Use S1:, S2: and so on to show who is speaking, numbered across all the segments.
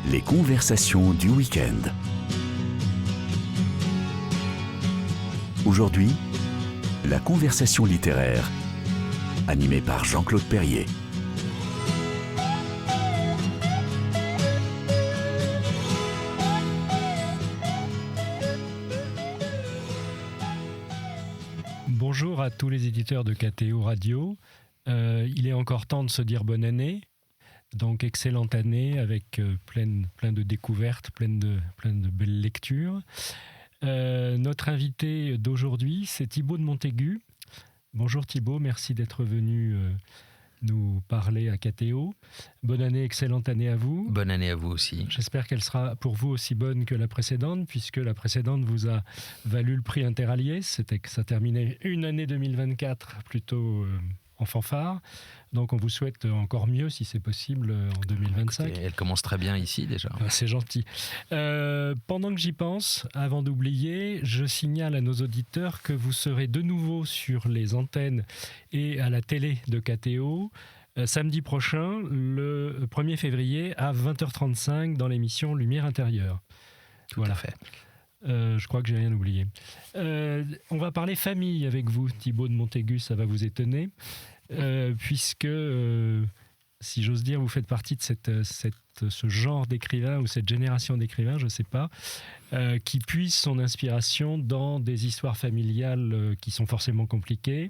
S1: Les conversations du week-end. Aujourd'hui, la conversation littéraire, animée par Jean-Claude Perrier.
S2: Bonjour à tous les éditeurs de KTO Radio. Il est encore temps de se dire bonne année. Donc, excellente année avec plein de découvertes, plein de belles lectures. Notre invité d'aujourd'hui, c'est Thibaut de Montaigu. Bonjour Thibaut, merci d'être venu nous parler à KTO. Bonne année, excellente année à vous.
S3: Bonne année à vous aussi.
S2: J'espère qu'elle sera pour vous aussi bonne que la précédente, puisque la précédente vous a valu le prix Interalliés. C'était que ça terminait une année 2024 plutôt en fanfare. Donc on vous souhaite encore mieux si c'est possible en 2025.
S3: Écoutez, elle commence très bien ici déjà.
S2: C'est gentil. Pendant que j'y pense, avant d'oublier, je signale à nos auditeurs que vous serez de nouveau sur les antennes et à la télé de KTO samedi prochain, le 1er février à 20h35 dans l'émission Lumière intérieure.
S3: Tout à fait.
S2: Je crois que j'ai rien oublié. On va parler famille avec vous, Thibaut de Montaigu, ça va vous étonner, puisque, si j'ose dire, vous faites partie de ce genre d'écrivain ou cette génération d'écrivains, je ne sais pas, qui puise son inspiration dans des histoires familiales qui sont forcément compliquées,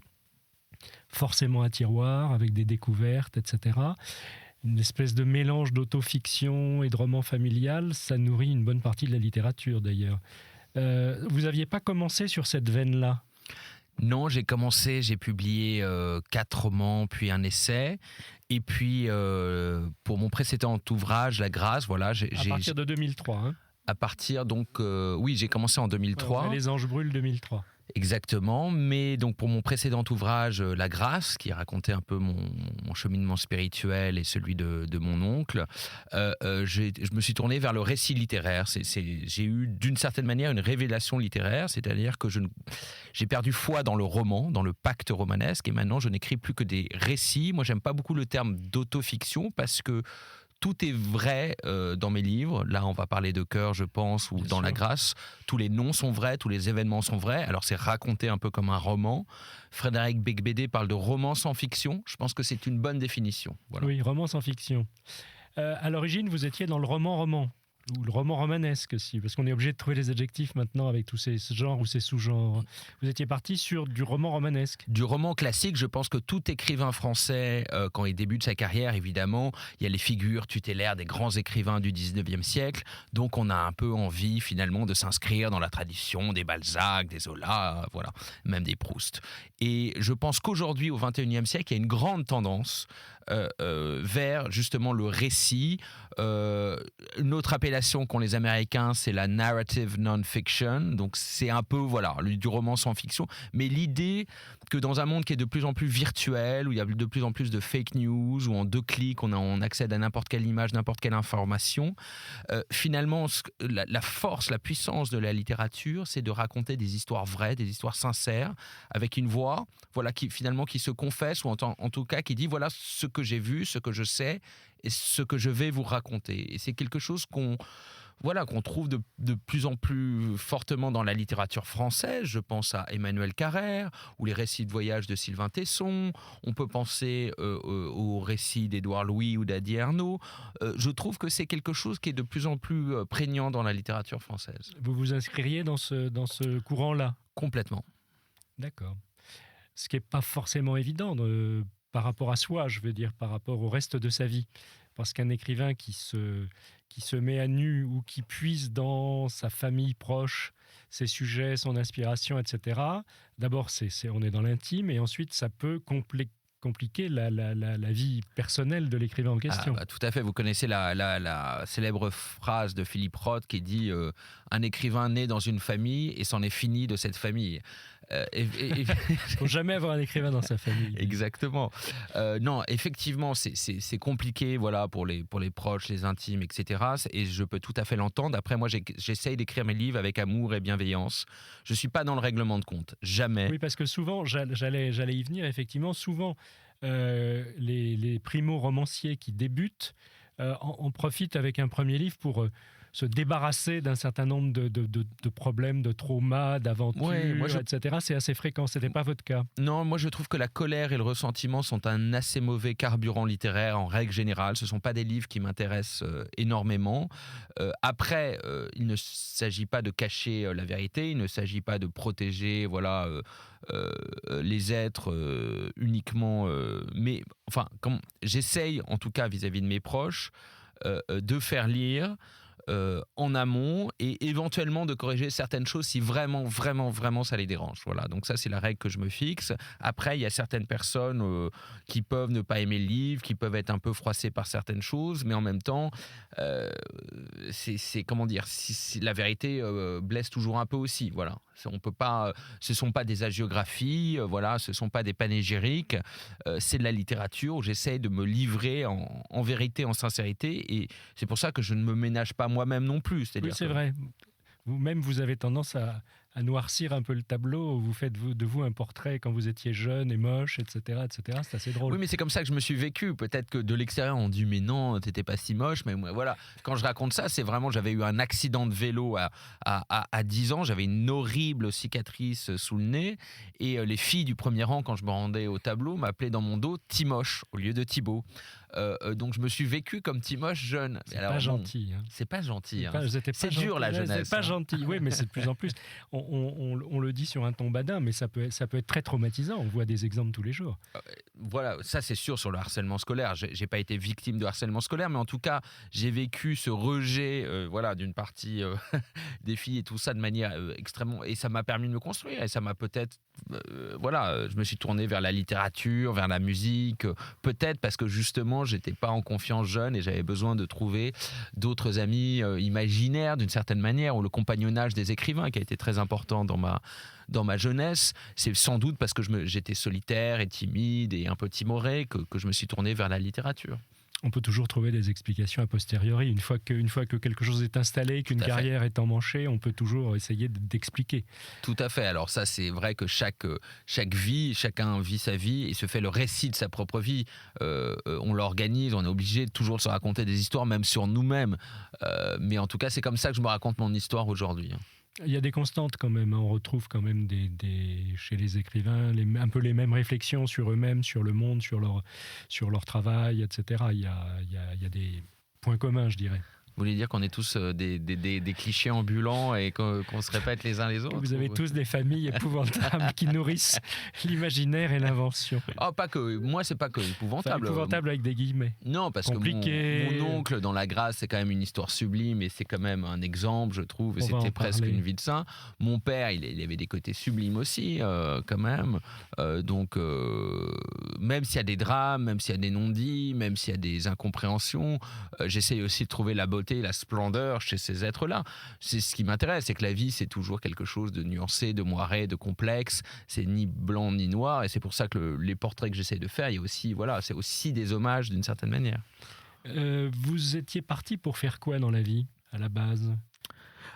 S2: forcément à tiroir, avec des découvertes, etc. Une espèce de mélange d'autofiction et de roman familial, ça nourrit une bonne partie de la littérature d'ailleurs. Vous n'aviez pas commencé sur cette veine-là ?
S3: Non, j'ai publié 4 romans, puis un essai. Et puis, pour mon précédent ouvrage, La Grâce, voilà.
S2: À partir de 2003, hein ?
S3: À partir, donc, oui, j'ai commencé en 2003.
S2: Les Anges brûlent 2003.
S3: Exactement, mais donc pour mon précédent ouvrage, La Grâce, qui racontait un peu mon cheminement spirituel et celui de mon oncle, je me suis tourné vers le récit littéraire. J'ai eu d'une certaine manière une révélation littéraire, c'est-à-dire que j'ai perdu foi dans le roman, dans le pacte romanesque, et maintenant je n'écris plus que des récits. Moi, j'aime pas beaucoup le terme d'autofiction parce que tout est vrai dans mes livres. Là, on va parler de cœur, je pense, ou dans La Grâce. Tous les noms sont vrais, tous les événements sont vrais. Alors, c'est raconté un peu comme un roman. Frédéric Beigbeder parle de roman sans fiction. Je pense que c'est une bonne définition. Voilà.
S2: Oui, roman sans fiction. À l'origine, vous étiez dans le roman, ou le roman romanesque aussi, parce qu'on est obligé de trouver les adjectifs maintenant avec tous ces genres ou ces sous-genres. Vous étiez parti sur du roman romanesque.
S3: Du roman classique, je pense que tout écrivain français, quand il débute sa carrière, évidemment, il y a les figures tutélaires des grands écrivains du 19e siècle, donc on a un peu envie finalement de s'inscrire dans la tradition des Balzac, des Zola, voilà, même des Proust. Et je pense qu'aujourd'hui, au 21e siècle, il y a une grande tendance vers justement le récit. Une autre appellation qu'ont les Américains, c'est la narrative non-fiction. Donc c'est un peu du roman sans fiction. Mais l'idée que dans un monde qui est de plus en plus virtuel, où il y a de plus en plus de fake news, où en 2 clics on accède à n'importe quelle image, n'importe quelle information, finalement la force, la puissance de la littérature, c'est de raconter des histoires vraies, des histoires sincères, avec une voix qui finalement qui se confesse, ou en tout cas qui dit voilà ce que j'ai vu, ce que je sais et ce que je vais vous raconter. Et c'est quelque chose qu'on trouve de plus en plus fortement dans la littérature française. Je pense à Emmanuel Carrère ou les récits de voyage de Sylvain Tesson. On peut penser aux récits d'Édouard Louis ou d'Adi Ernaux. Je trouve que c'est quelque chose qui est de plus en plus prégnant dans la littérature française.
S2: Vous vous inscririez dans ce courant-là ?
S3: Complètement.
S2: D'accord. Ce qui n'est pas forcément évident par rapport à soi, je veux dire, par rapport au reste de sa vie. Parce qu'un écrivain qui se met à nu ou qui puise dans sa famille proche, ses sujets, son inspiration, etc., d'abord, on est dans l'intime, et ensuite, ça peut compliquer la vie personnelle de l'écrivain en question.
S3: Tout à fait. Vous connaissez la célèbre phrase de Philippe Roth qui dit un écrivain naît dans une famille et c'en est fini de cette famille.
S2: Il ne faut jamais avoir un écrivain dans sa famille.
S3: Exactement. Non, effectivement, c'est compliqué pour les proches, les intimes, etc. Et je peux tout à fait l'entendre. Après, moi, j'essaye d'écrire mes livres avec amour et bienveillance. Je ne suis pas dans le règlement de compte. Jamais.
S2: Oui, parce que souvent, j'allais y venir, effectivement, souvent, les primo-romanciers qui débutent on profite avec un premier livre pour se débarrasser d'un certain nombre de problèmes, de traumas, d'aventures, etc. C'est assez fréquent, ce n'était pas votre cas.
S3: Non, moi je trouve que la colère et le ressentiment sont un assez mauvais carburant littéraire en règle générale. Ce ne sont pas des livres qui m'intéressent énormément. Après, il ne s'agit pas de cacher la vérité, il ne s'agit pas de protéger les êtres uniquement. Mais enfin, j'essaye, en tout cas vis-à-vis de mes proches, de faire lire en amont et éventuellement de corriger certaines choses si vraiment ça les dérange. Voilà, donc ça c'est la règle que je me fixe. Après, il y a certaines personnes qui peuvent ne pas aimer le livre, qui peuvent être un peu froissées par certaines choses, mais en même temps, c'est comment dire, la vérité blesse toujours un peu aussi. Voilà, on peut pas, ce sont pas des hagiographies, ce sont pas des panégyriques, c'est de la littérature où j'essaie de me livrer en vérité, en sincérité, et c'est pour ça que je ne me ménage pas moi-même non plus.
S2: Oui, c'est vrai. Vous-même, vous avez tendance à noircir un peu le tableau. Vous faites de vous un portrait quand vous étiez jeune et moche, etc. etc. C'est assez drôle.
S3: Oui, mais c'est comme ça que je me suis vécu. Peut-être que de l'extérieur, on dit mais non, t'étais pas si moche. Mais voilà, quand je raconte ça, c'est vraiment, j'avais eu un accident de vélo à 10 ans. J'avais une horrible cicatrice sous le nez. Et les filles du premier rang, quand je me rendais au tableau, m'appelaient dans mon dos Timoche au lieu de Thibaut. Donc je me suis vécu comme Timoche jeune.
S2: C'est pas gentil. Hein.
S3: C'est pas gentil.
S2: C'est
S3: dur la jeunesse.
S2: C'est pas gentil. Oui, mais c'est de plus en plus. On le dit sur un ton badin, mais ça peut être très traumatisant. On voit des exemples tous les jours.
S3: Voilà, ça c'est sûr sur le harcèlement scolaire. J'ai pas été victime de harcèlement scolaire, mais en tout cas, j'ai vécu ce rejet, d'une partie des filles et tout ça de manière extrêmement. Et ça m'a permis de me construire. Et ça m'a peut-être, je me suis tourné vers la littérature, vers la musique, peut-être parce que justement, j'étais pas en confiance jeune et j'avais besoin de trouver d'autres amis imaginaires d'une certaine manière, ou le compagnonnage des écrivains qui a été très important dans ma jeunesse. C'est sans doute parce que j'étais solitaire et timide et un peu timoré que je me suis tourné vers la littérature.
S2: On peut toujours trouver des explications a posteriori. Une fois que quelque chose est installé, qu'une carrière est emmanchée, on peut toujours essayer d'expliquer.
S3: Tout à fait. Alors ça, c'est vrai que chaque vie, chacun vit sa vie et se fait le récit de sa propre vie. On l'organise, on est obligé de toujours se raconter des histoires, même sur nous-mêmes. Mais en tout cas, c'est comme ça que je me raconte mon histoire aujourd'hui.
S2: Il y a des constantes quand même. On retrouve quand même chez les écrivains un peu les mêmes réflexions sur eux-mêmes, sur le monde, sur leur travail, etc. Il y a des points communs, je dirais.
S3: Vous voulez dire qu'on est tous des clichés ambulants et qu'on se répète les uns les autres?
S2: Vous avez tous des familles épouvantables qui nourrissent l'imaginaire et l'invention.
S3: Oh, pas que. Moi, c'est pas que épouvantable.
S2: Enfin, épouvantable avec des guillemets.
S3: Non, parce que mon oncle dans La Grâce, c'est quand même une histoire sublime et c'est quand même un exemple, je trouve. Et c'était presque une vie de saint. Mon père, il avait des côtés sublimes aussi, quand même. Donc, même s'il y a des drames, même s'il y a des non-dits, même s'il y a des incompréhensions, j'essaye aussi de trouver la beauté, la splendeur chez ces êtres-là. C'est ce qui m'intéresse, c'est que la vie, c'est toujours quelque chose de nuancé, de moiré, de complexe. C'est ni blanc ni noir, et c'est pour ça que les portraits que j'essaie de faire, il y a aussi, c'est aussi des hommages d'une certaine manière.
S2: Vous étiez parti pour faire quoi dans la vie, à la base ?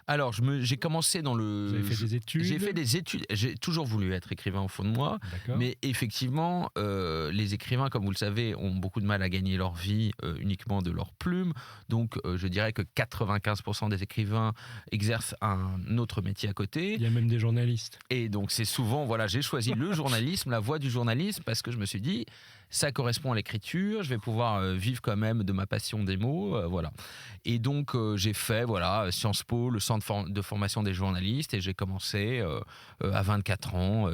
S3: Alors, j'ai commencé dans le...
S2: Vous avez fait des études ?
S3: J'ai fait des études. J'ai toujours voulu être écrivain au fond de moi.
S2: D'accord.
S3: Mais effectivement, les écrivains, comme vous le savez, ont beaucoup de mal à gagner leur vie uniquement de leur plume. Donc, je dirais que 95% des écrivains exercent un autre métier à côté.
S2: Il y a même des journalistes.
S3: Et donc, c'est souvent... j'ai choisi le journalisme, la voie du journalisme, parce que je me suis dit... Ça correspond à l'écriture, je vais pouvoir vivre quand même de ma passion des mots, voilà. Et donc j'ai fait Sciences Po, le centre de formation des journalistes, et j'ai commencé à 24 ans,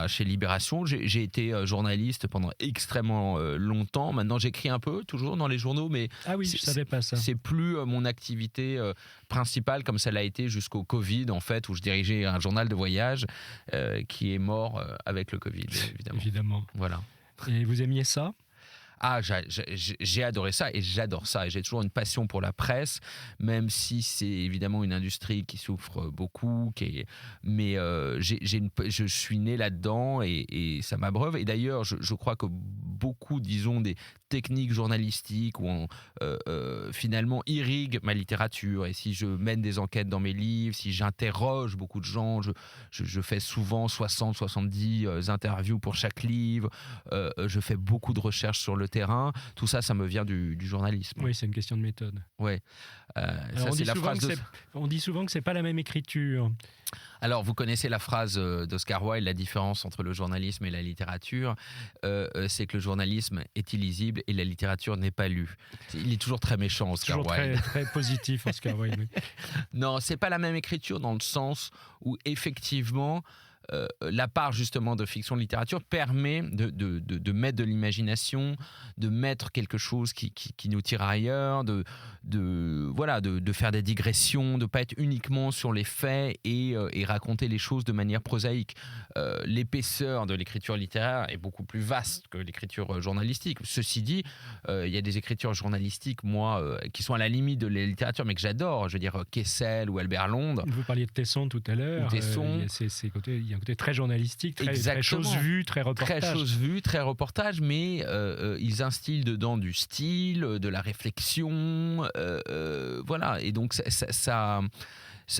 S3: chez Libération. J'ai été journaliste pendant extrêmement longtemps. Maintenant j'écris un peu, toujours dans les journaux, mais
S2: je ne savais pas ça.
S3: C'est plus mon activité principale comme ça l'a été jusqu'au Covid, en fait, où je dirigeais un journal de voyage qui est mort avec le Covid,
S2: évidemment.
S3: Voilà.
S2: Et vous aimiez ça ?
S3: Ah, j'ai adoré ça et j'adore ça. Et j'ai toujours une passion pour la presse, même si c'est évidemment une industrie qui souffre beaucoup. Mais je suis né là-dedans et ça m'abreuve. Et d'ailleurs, je crois que beaucoup, disons, des techniques journalistiques où finalement irriguent ma littérature. Et si je mène des enquêtes dans mes livres, si j'interroge beaucoup de gens, je fais souvent 60-70 interviews pour chaque livre. Je fais beaucoup de recherches sur le terrain. Tout ça, ça me vient du journalisme.
S2: Oui, c'est une question de méthode.
S3: Ouais. Ça,
S2: on,
S3: c'est
S2: dit
S3: la phrase de...
S2: on dit souvent que c'est pas la même écriture.
S3: Alors, vous connaissez la phrase d'Oscar Wilde, la différence entre le journalisme et la littérature, c'est que le journalisme est illisible et la littérature n'est pas lue. Il est toujours très méchant, Oscar
S2: Toujours
S3: Wilde.
S2: très positif, Oscar Wilde. Oui.
S3: Non, c'est pas la même écriture dans le sens où effectivement la part justement de fiction de littérature permet de mettre de l'imagination, de mettre quelque chose qui nous tire ailleurs, de faire des digressions, de pas être uniquement sur les faits et raconter les choses de manière prosaïque. L'épaisseur de l'écriture littéraire est beaucoup plus vaste que l'écriture journalistique. Ceci dit, il y a des écritures journalistiques, moi, qui sont à la limite de la littérature, mais que j'adore. Je veux dire, Kessel ou Albert Londres.
S2: Vous parliez de Tesson tout à l'heure.
S3: Tesson.
S2: Il y a un côté très journalistique, très chose vue, très reportage.
S3: Très chose vue, très reportage, mais ils instillent dedans du style, de la réflexion, voilà. Et donc ça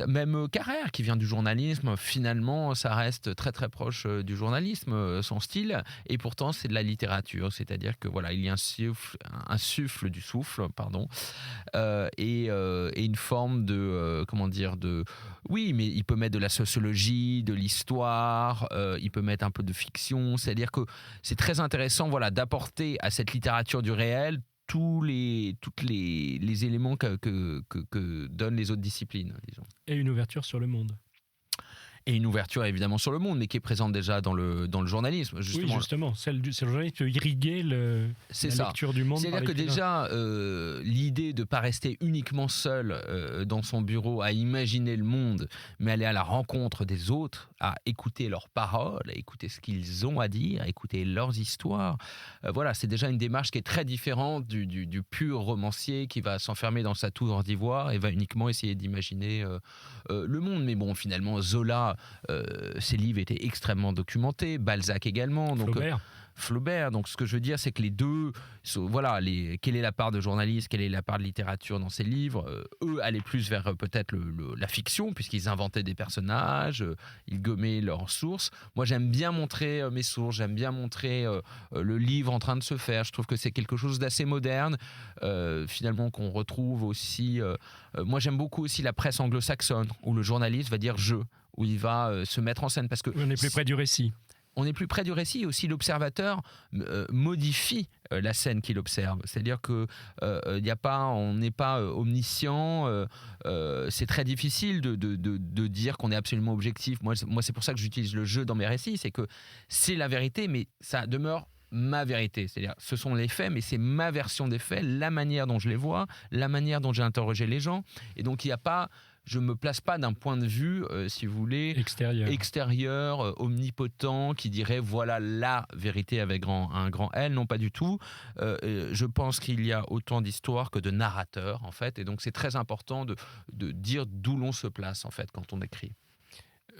S3: même Carrère, qui vient du journalisme, finalement, ça reste très très proche du journalisme, son style, et pourtant c'est de la littérature, c'est-à-dire que voilà, il y a un souffle du souffle, pardon, et une forme de oui, mais il peut mettre de la sociologie, de l'histoire, il peut mettre un peu de fiction, c'est-à-dire que c'est très intéressant, voilà, d'apporter à cette littérature du réel tous les éléments que donnent les autres disciplines, disons.
S2: Et une ouverture sur le monde.
S3: Et une ouverture évidemment sur le monde, mais qui est présente déjà dans le journalisme. Justement.
S2: Oui, justement, c'est le journalisme peut irriguer la lecture du monde.
S3: C'est-à-dire que déjà, l'idée de ne pas rester uniquement seul dans son bureau à imaginer le monde, mais aller à la rencontre des autres, à écouter leurs paroles, à écouter ce qu'ils ont à dire, à écouter leurs histoires, voilà, c'est déjà une démarche qui est très différente du pur romancier qui va s'enfermer dans sa tour d'ivoire et va uniquement essayer d'imaginer le monde. Mais bon, finalement, Zola, ses livres étaient extrêmement documentés, Balzac également, donc Flaubert. Donc ce que je veux dire, c'est que les deux, voilà, quelle est la part de journaliste, quelle est la part de littérature dans ces livres, eux allaient plus vers peut-être la fiction, puisqu'ils inventaient des personnages, ils gommaient leurs sources. Moi, j'aime bien montrer mes sources, j'aime bien montrer le livre en train de se faire. Je trouve que c'est quelque chose d'assez moderne, finalement, qu'on retrouve aussi. Moi, j'aime beaucoup aussi la presse anglo-saxonne, où le journaliste va dire « je », où il va se mettre en scène. Parce que
S2: on est plus près du récit.
S3: On est plus près du récit, et aussi l'observateur modifie la scène qu'il observe. C'est-à-dire que on n'est pas omniscient, c'est très difficile de dire qu'on est absolument objectif. Moi, c'est pour ça que j'utilise le jeu dans mes récits, c'est que c'est la vérité, mais ça demeure ma vérité. C'est-à-dire, ce sont les faits, mais c'est ma version des faits, la manière dont je les vois, la manière dont j'ai interrogé les gens. Et donc, il n'y a pas... Je ne me place pas d'un point de vue, si vous voulez, extérieur, omnipotent, qui dirait voilà la vérité avec un grand L. Non, pas du tout. Je pense qu'il y a autant d'histoires que de narrateurs, en fait. Et donc, c'est très important de dire d'où l'on se place, en fait, quand on écrit.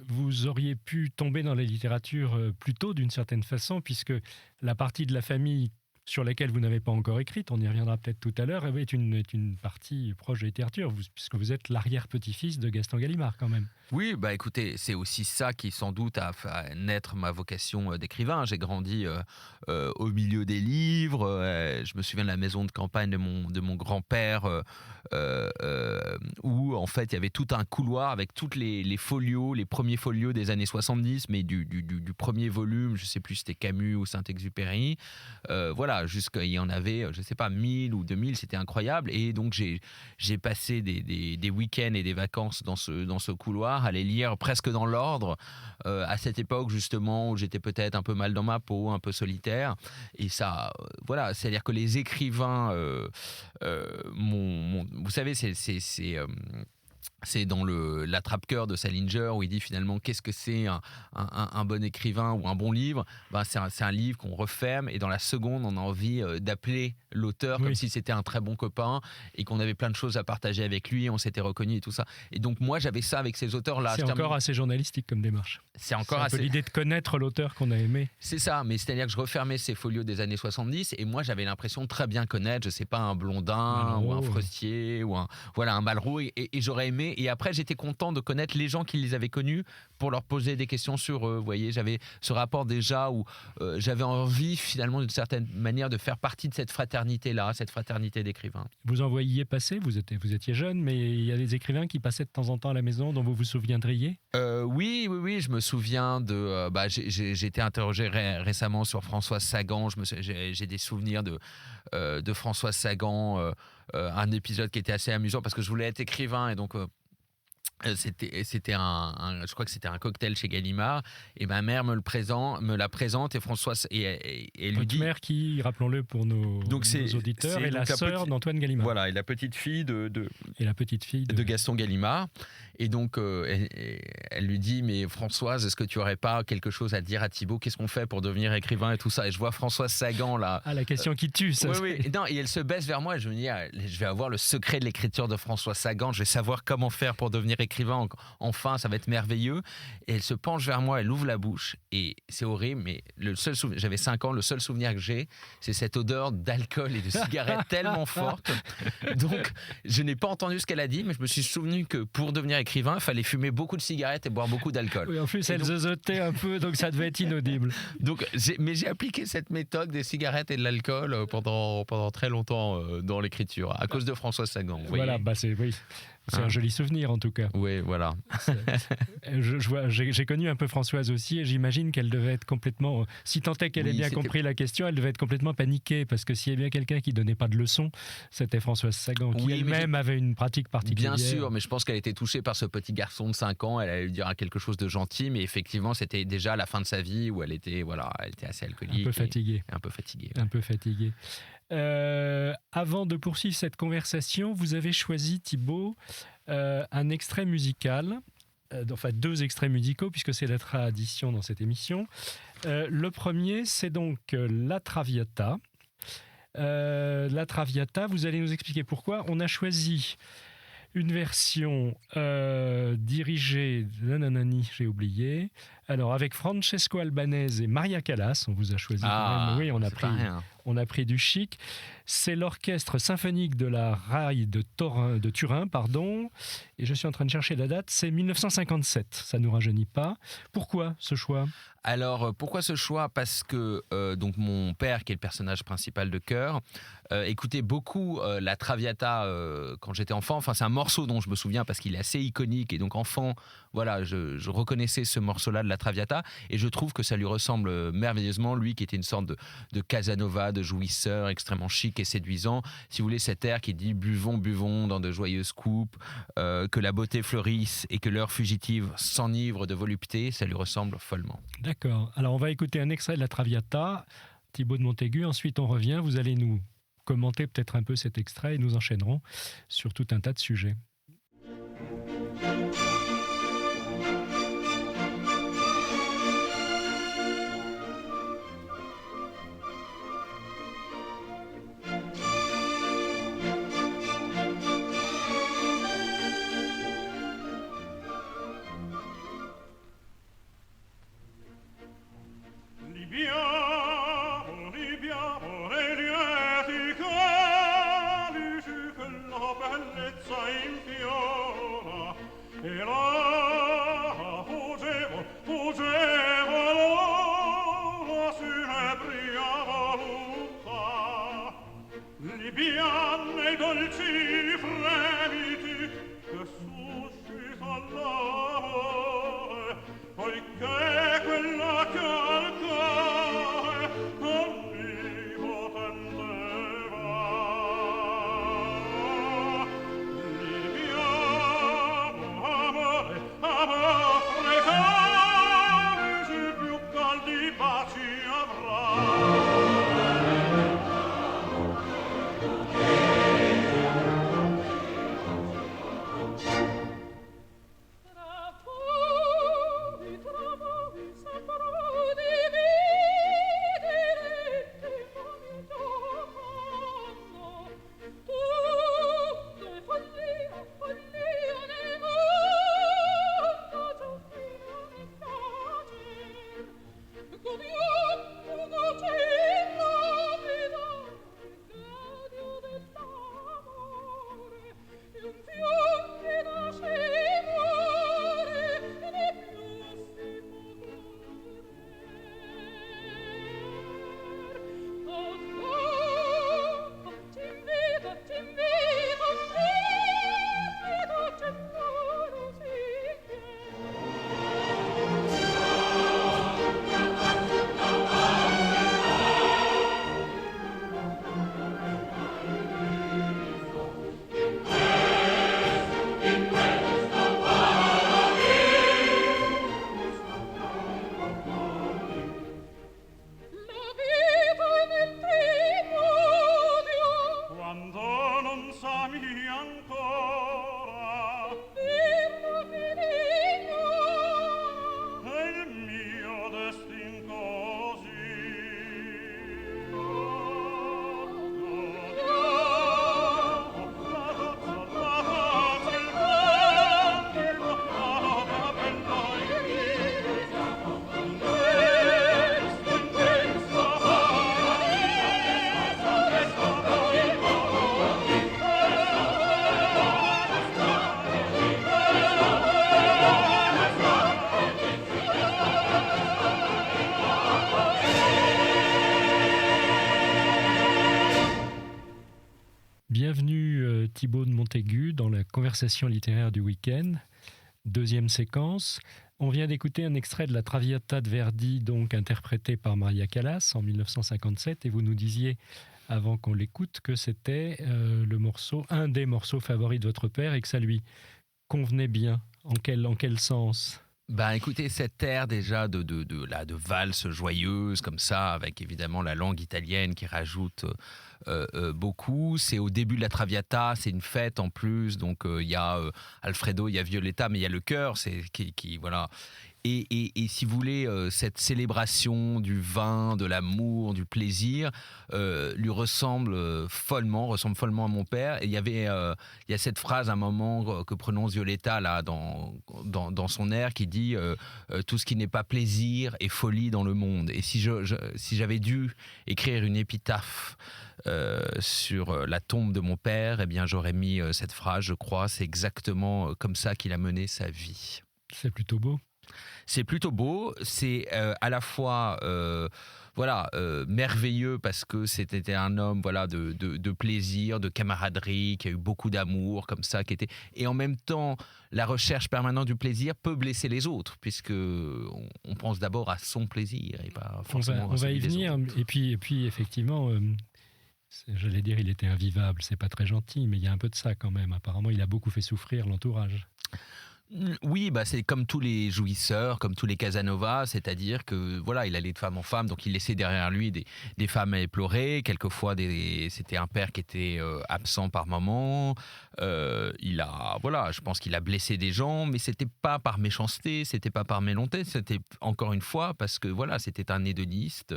S2: Vous auriez pu tomber dans la littérature plus tôt, d'une certaine façon, puisque la partie de la famille sur laquelle vous n'avez pas encore écrite, on y reviendra peut-être tout à l'heure, est une partie proche de littérature, puisque vous êtes l'arrière-petit-fils de Gaston Gallimard quand même.
S3: Oui, bah écoutez, c'est aussi ça qui sans doute a fait naître ma vocation d'écrivain. J'ai grandi au milieu des livres. Je me souviens de la maison de campagne de mon grand-père où en fait il y avait tout un couloir avec toutes les folios, les premiers folios des années 70, mais du premier volume, je ne sais plus si c'était Camus ou Saint-Exupéry. Voilà, jusqu'il y en avait, je ne sais pas, 1000 ou 2000, c'était incroyable. Et donc j'ai passé des week-ends et des vacances dans ce couloir, à les lire presque dans l'ordre, à cette époque justement où j'étais peut-être un peu mal dans ma peau, un peu solitaire. Et ça, voilà, c'est-à-dire que les écrivains, vous savez, c'est dans l'attrape-cœur de Salinger où il dit finalement qu'est-ce que c'est un bon écrivain ou un bon livre. C'est un livre qu'on referme et dans la seconde on a envie d'appeler l'auteur comme si c'était un très bon copain et qu'on avait plein de choses à partager avec lui et on s'était reconnus et tout ça. Et donc moi j'avais ça avec ces auteurs-là.
S2: C'est encore assez journalistique comme démarche.
S3: C'est encore assez...
S2: l'idée de connaître l'auteur qu'on a aimé.
S3: C'est ça, mais c'est-à-dire que je refermais ces folios des années 70 et moi j'avais l'impression de très bien connaître, je sais pas, un Blondin ou un Frestier ou un Malraux et j'aurais aimé aimé. Et après, j'étais content de connaître les gens qui les avaient connus pour leur poser des questions sur eux. Vous voyez, j'avais ce rapport déjà où j'avais envie, finalement, d'une certaine manière, de faire partie de cette fraternité-là, cette fraternité d'écrivains.
S2: Vous en voyiez passer, vous étiez jeune, mais il y a des écrivains qui passaient de temps en temps à la maison dont vous vous souviendriez?
S3: Oui, je me souviens de... j'ai été interrogé récemment sur Françoise Sagan. J'ai des souvenirs de Françoise Sagan, un épisode qui était assez amusant parce que je voulais être écrivain et donc... C'était je crois que c'était un cocktail chez Gallimard et ma mère me la présente et Françoise et lui
S2: Votre
S3: dit
S2: mère qui, rappelons-le pour nos auditeurs, est la sœur d'Antoine Gallimard.
S3: Voilà, et la petite fille de Gaston Gallimard. Et donc elle lui dit mais Françoise, est-ce que tu aurais pas quelque chose à dire à Thibaut? Qu'est-ce qu'on fait pour devenir écrivain et tout ça? Et je vois Françoise Sagan là.
S2: Ah, la question qui tue, ça.
S3: Oui. Non, et elle se baisse vers moi et je me dis je vais avoir le secret de l'écriture de Françoise Sagan, je vais savoir comment faire pour devenir écrivain. Enfin, ça va être merveilleux. Et elle se penche vers moi, elle ouvre la bouche et c'est horrible, mais j'avais 5 ans, le seul souvenir que j'ai, c'est cette odeur d'alcool et de cigarette tellement forte. Donc, je n'ai pas entendu ce qu'elle a dit, mais je me suis souvenu que pour devenir écrivain, il fallait fumer beaucoup de cigarettes et boire beaucoup d'alcool.
S2: Oui, en plus, elle zozotait un peu, donc ça devait être inaudible.
S3: Donc, j'ai appliqué cette méthode des cigarettes et de l'alcool pendant très longtemps dans l'écriture, à cause de François Sagan.
S2: Voilà, c'est un joli souvenir en tout cas.
S3: Oui, voilà.
S2: J'ai connu un peu Françoise aussi et j'imagine qu'elle devait être complètement, si tant est qu'elle ait bien compris la question, elle devait être complètement paniquée parce que s'il y a bien quelqu'un qui donnait pas de leçons, c'était Françoise Sagan qui elle-même avait une pratique particulière.
S3: Bien sûr, mais je pense qu'elle était touchée par ce petit garçon de 5 ans, elle allait lui dire quelque chose de gentil, mais effectivement c'était déjà la fin de sa vie où elle était assez alcoolique.
S2: Un peu fatiguée. Avant de poursuivre cette conversation, vous avez choisi, Thibaut, un extrait musical, enfin 2 extraits musicaux, puisque c'est la tradition dans cette émission. Le premier, c'est donc La Traviata. La Traviata, vous allez nous expliquer pourquoi. On a choisi une version dirigée... j'ai oublié. Alors, avec Francesco Albanese et Maria Callas, on vous a choisi quand même. Oui, on a pris du chic. C'est l'orchestre symphonique de la RAI de Turin, et je suis en train de chercher la date, c'est 1957, ça ne nous rajeunit pas. Pourquoi ce choix ?
S3: Alors, pourquoi ce choix ? Parce que donc mon père, qui est le personnage principal de Cœur, écoutait beaucoup la Traviata quand j'étais enfant. Enfin, c'est un morceau dont je me souviens parce qu'il est assez iconique. Et donc, enfant, voilà, je reconnaissais ce morceau-là de la Traviata. Et je trouve que ça lui ressemble merveilleusement. Lui qui était une sorte de Casanova, de jouisseur extrêmement chic et séduisant. Si vous voulez, cet air qui dit « Buvons, buvons dans de joyeuses coupes, que la beauté fleurisse et que l'heure fugitive s'enivre de volupté », ça lui ressemble follement.
S2: D'accord. Alors, on va écouter un extrait de la Traviata, Thibaut de Montaigu. Ensuite, on revient. Vous allez nous commenter peut-être un peu cet extrait et nous enchaînerons sur tout un tas de sujets. Bienvenue Thibaut de Montaigu dans la conversation littéraire du week-end. Deuxième séquence. On vient d'écouter un extrait de la Traviata de Verdi, donc interprétée par Maria Callas en 1957, et vous nous disiez, avant qu'on l'écoute, que c'était un des morceaux favoris de votre père et que ça lui convenait bien. En quel sens ?
S3: Bah écoutez, cette air déjà de valse joyeuse comme ça, avec évidemment la langue italienne qui rajoute beaucoup. C'est au début de la Traviata, c'est une fête en plus, donc il y a Alfredo, il y a Violetta, mais il y a le chœur, voilà. Et si vous voulez, cette célébration du vin, de l'amour, du plaisir, lui ressemble follement à mon père. Et il y a cette phrase à un moment que prononce Violetta là dans son air qui dit tout ce qui n'est pas plaisir est folie dans le monde. Et si j'avais dû écrire une épitaphe sur la tombe de mon père, eh bien j'aurais mis cette phrase, je crois. C'est exactement comme ça qu'il a mené sa vie.
S2: C'est plutôt beau.
S3: C'est plutôt beau, c'est à la fois merveilleux parce que c'était un homme de plaisir, de camaraderie, qui a eu beaucoup d'amour comme ça, et en même temps la recherche permanente du plaisir peut blesser les autres puisque on pense d'abord à son plaisir et pas forcément
S2: on va y venir. Et puis effectivement, j'allais dire il était invivable, c'est pas très gentil, mais il y a un peu de ça quand même. Apparemment il a beaucoup fait souffrir l'entourage.
S3: Oui, c'est comme tous les jouisseurs, comme tous les Casanova, c'est-à-dire que voilà, il allait de femme en femme, donc il laissait derrière lui des femmes à éplorer. Quelquefois, c'était un père qui était absent par moment. Je pense qu'il a blessé des gens, mais c'était pas par méchanceté, c'était pas par méchanceté, c'était encore une fois parce que voilà, c'était un hédoniste.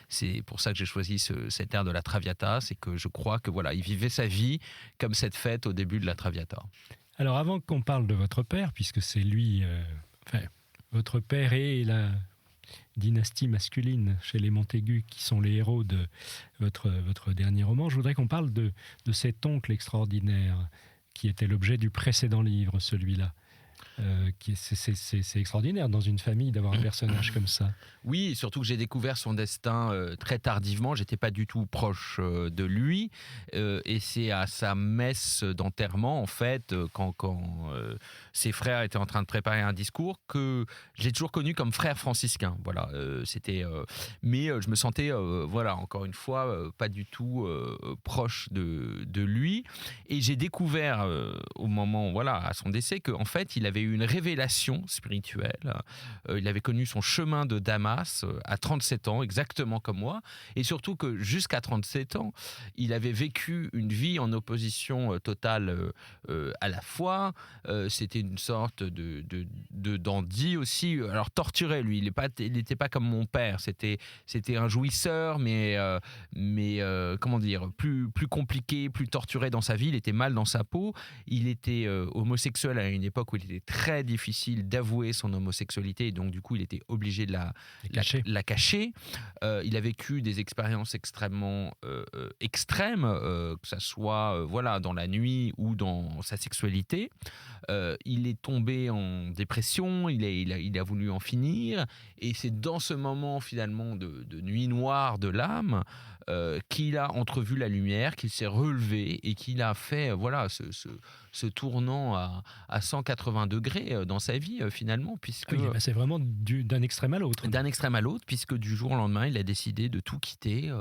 S3: C'est pour ça que j'ai choisi cet air de la Traviata, c'est que je crois que voilà, il vivait sa vie comme cette fête au début de la Traviata.
S2: Alors avant qu'on parle de votre père, puisque c'est lui, votre père et la dynastie masculine chez les Montaigu qui sont les héros de votre dernier roman, je voudrais qu'on parle de cet oncle extraordinaire qui était l'objet du précédent livre, celui-là. C'est extraordinaire dans une famille d'avoir un personnage comme ça.
S3: Oui, surtout que j'ai découvert son destin très tardivement. J'étais pas du tout proche de lui, et c'est à sa messe d'enterrement en fait, quand ses frères étaient en train de préparer un discours, que j'ai toujours connu comme frère franciscain. Voilà, mais je me sentais encore une fois pas du tout proche de lui, et j'ai découvert au moment à son décès qu'en fait il avait eu une révélation spirituelle. Il avait connu son chemin de Damas à 37 ans, exactement comme moi, et surtout que jusqu'à 37 ans, il avait vécu une vie en opposition totale à la foi. C'était une sorte de dandy aussi. Alors torturé, lui, il n'était pas comme mon père. C'était un jouisseur, mais comment dire, plus compliqué, plus torturé dans sa vie. Il était mal dans sa peau. Il était homosexuel à une époque où il était très difficile d'avouer son homosexualité, et donc du coup il était obligé de la cacher. Il a vécu des expériences extrêmement extrêmes, que ça soit dans la nuit ou dans sa sexualité. Il est tombé en dépression, il a voulu en finir, et c'est dans ce moment finalement de nuit noire de l'âme qu'il a entrevu la lumière, qu'il s'est relevé et qu'il a fait ce tournant à 180 degrés dans sa vie finalement, puisque
S2: c'est vraiment d'un extrême à l'autre.
S3: D'un extrême à l'autre, puisque du jour au lendemain, il a décidé de tout quitter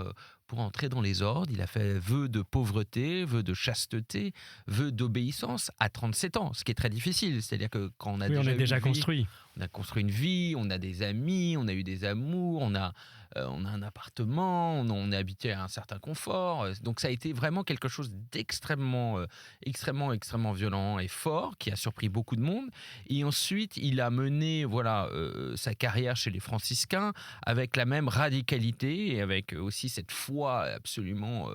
S3: pour entrer dans les ordres. Il a fait vœu de pauvreté, vœu de chasteté, vœu d'obéissance à 37 ans, ce qui est très difficile. C'est-à-dire que quand on a déjà construit. On a construit une vie, on a des amis, on a eu des amours, on a un appartement, on est habitué à un certain confort. Donc ça a été vraiment quelque chose d'extrêmement extrêmement violent et fort, qui a surpris beaucoup de monde. Et ensuite, il a mené sa carrière chez les franciscains avec la même radicalité et avec aussi cette foi absolument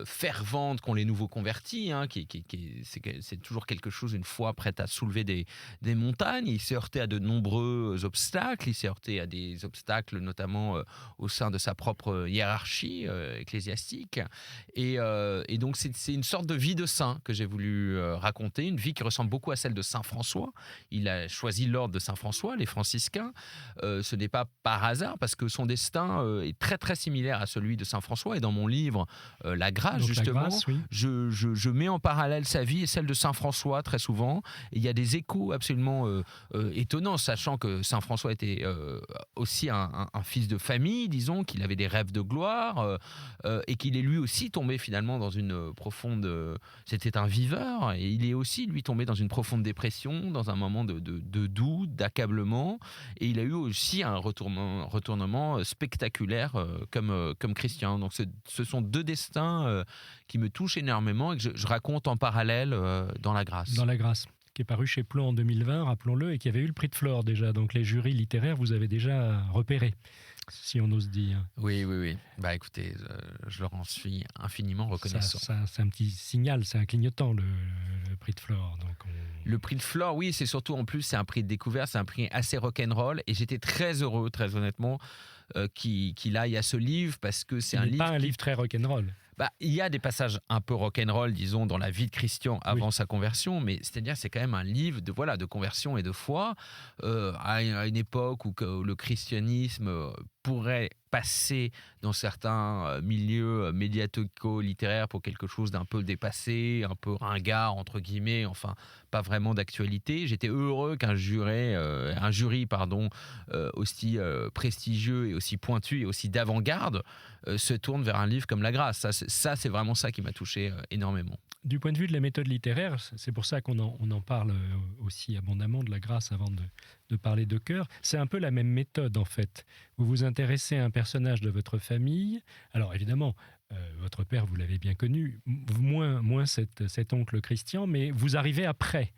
S3: fervente qu'ont les nouveaux convertis, c'est toujours quelque chose, une foi prête à soulever des montagnes. Il s'est heurté à de nombreux obstacles, il s'est heurté à des obstacles notamment au sein de sa propre hiérarchie ecclésiastique, et donc c'est une sorte de vie de saint que j'ai voulu raconter, une vie qui ressemble beaucoup à celle de Saint François. Il a choisi l'ordre de Saint François, les franciscains. Ce n'est pas par hasard, parce que son destin est très très similaire à celui de Saint François, et dans mon livre La Grâce,
S2: Donc, la
S3: justement,
S2: Grâce, oui.
S3: je mets en parallèle sa vie et celle de Saint François très souvent. Et il y a des échos absolument étonnants, sachant que Saint François était aussi un fils de famille, disons, qu'il avait des rêves de gloire et qu'il est lui aussi tombé finalement dans une profonde... c'était un viveur et il est aussi lui tombé dans une profonde dépression, dans un moment de doute, d'accablement. Et il a eu aussi un retournement spectaculaire comme Christian. Donc ce sont deux destins qui me touchent énormément et que je raconte en parallèle dans La Grâce.
S2: Dans La Grâce, qui est paru chez Plon en 2020, rappelons-le, et qui avait eu le prix de Flore déjà. Donc les jurys littéraires, vous avez déjà repéré, si on ose dire.
S3: Oui. Bah écoutez, je leur en suis infiniment reconnaissant.
S2: Ça, c'est un petit signal, c'est un clignotant, le prix de Flore. Donc
S3: Le prix de Flore, oui, c'est surtout en plus, c'est un prix de découverte, c'est un prix assez rock'n'roll. Et j'étais très heureux, très honnêtement, qu'il aille à ce livre parce que c'est un livre.
S2: Pas un livre très rock'n'roll.
S3: Il y a des passages un peu rock'n'roll, disons, dans la vie de Christian avant sa conversion, mais c'est-à-dire c'est quand même un livre de conversion et de foi à une époque où le christianisme pourrait passer dans certains milieux médiatico-littéraires pour quelque chose d'un peu dépassé, un peu ringard, entre guillemets, enfin, pas vraiment d'actualité. J'étais heureux qu'un jury aussi prestigieux et aussi pointu et aussi d'avant-garde se tourne vers un livre comme La Grâce. Ça, c'est vraiment ça qui m'a touché énormément.
S2: Du point de vue de la méthode littéraire, c'est pour ça qu'on en parle aussi abondamment de La Grâce avant de parler de Cœur. C'est un peu la même méthode en fait. Vous vous intéressez à un personnage de votre famille. Alors évidemment, votre père, vous l'avez bien connu, moins cet oncle Christian, mais vous arrivez après.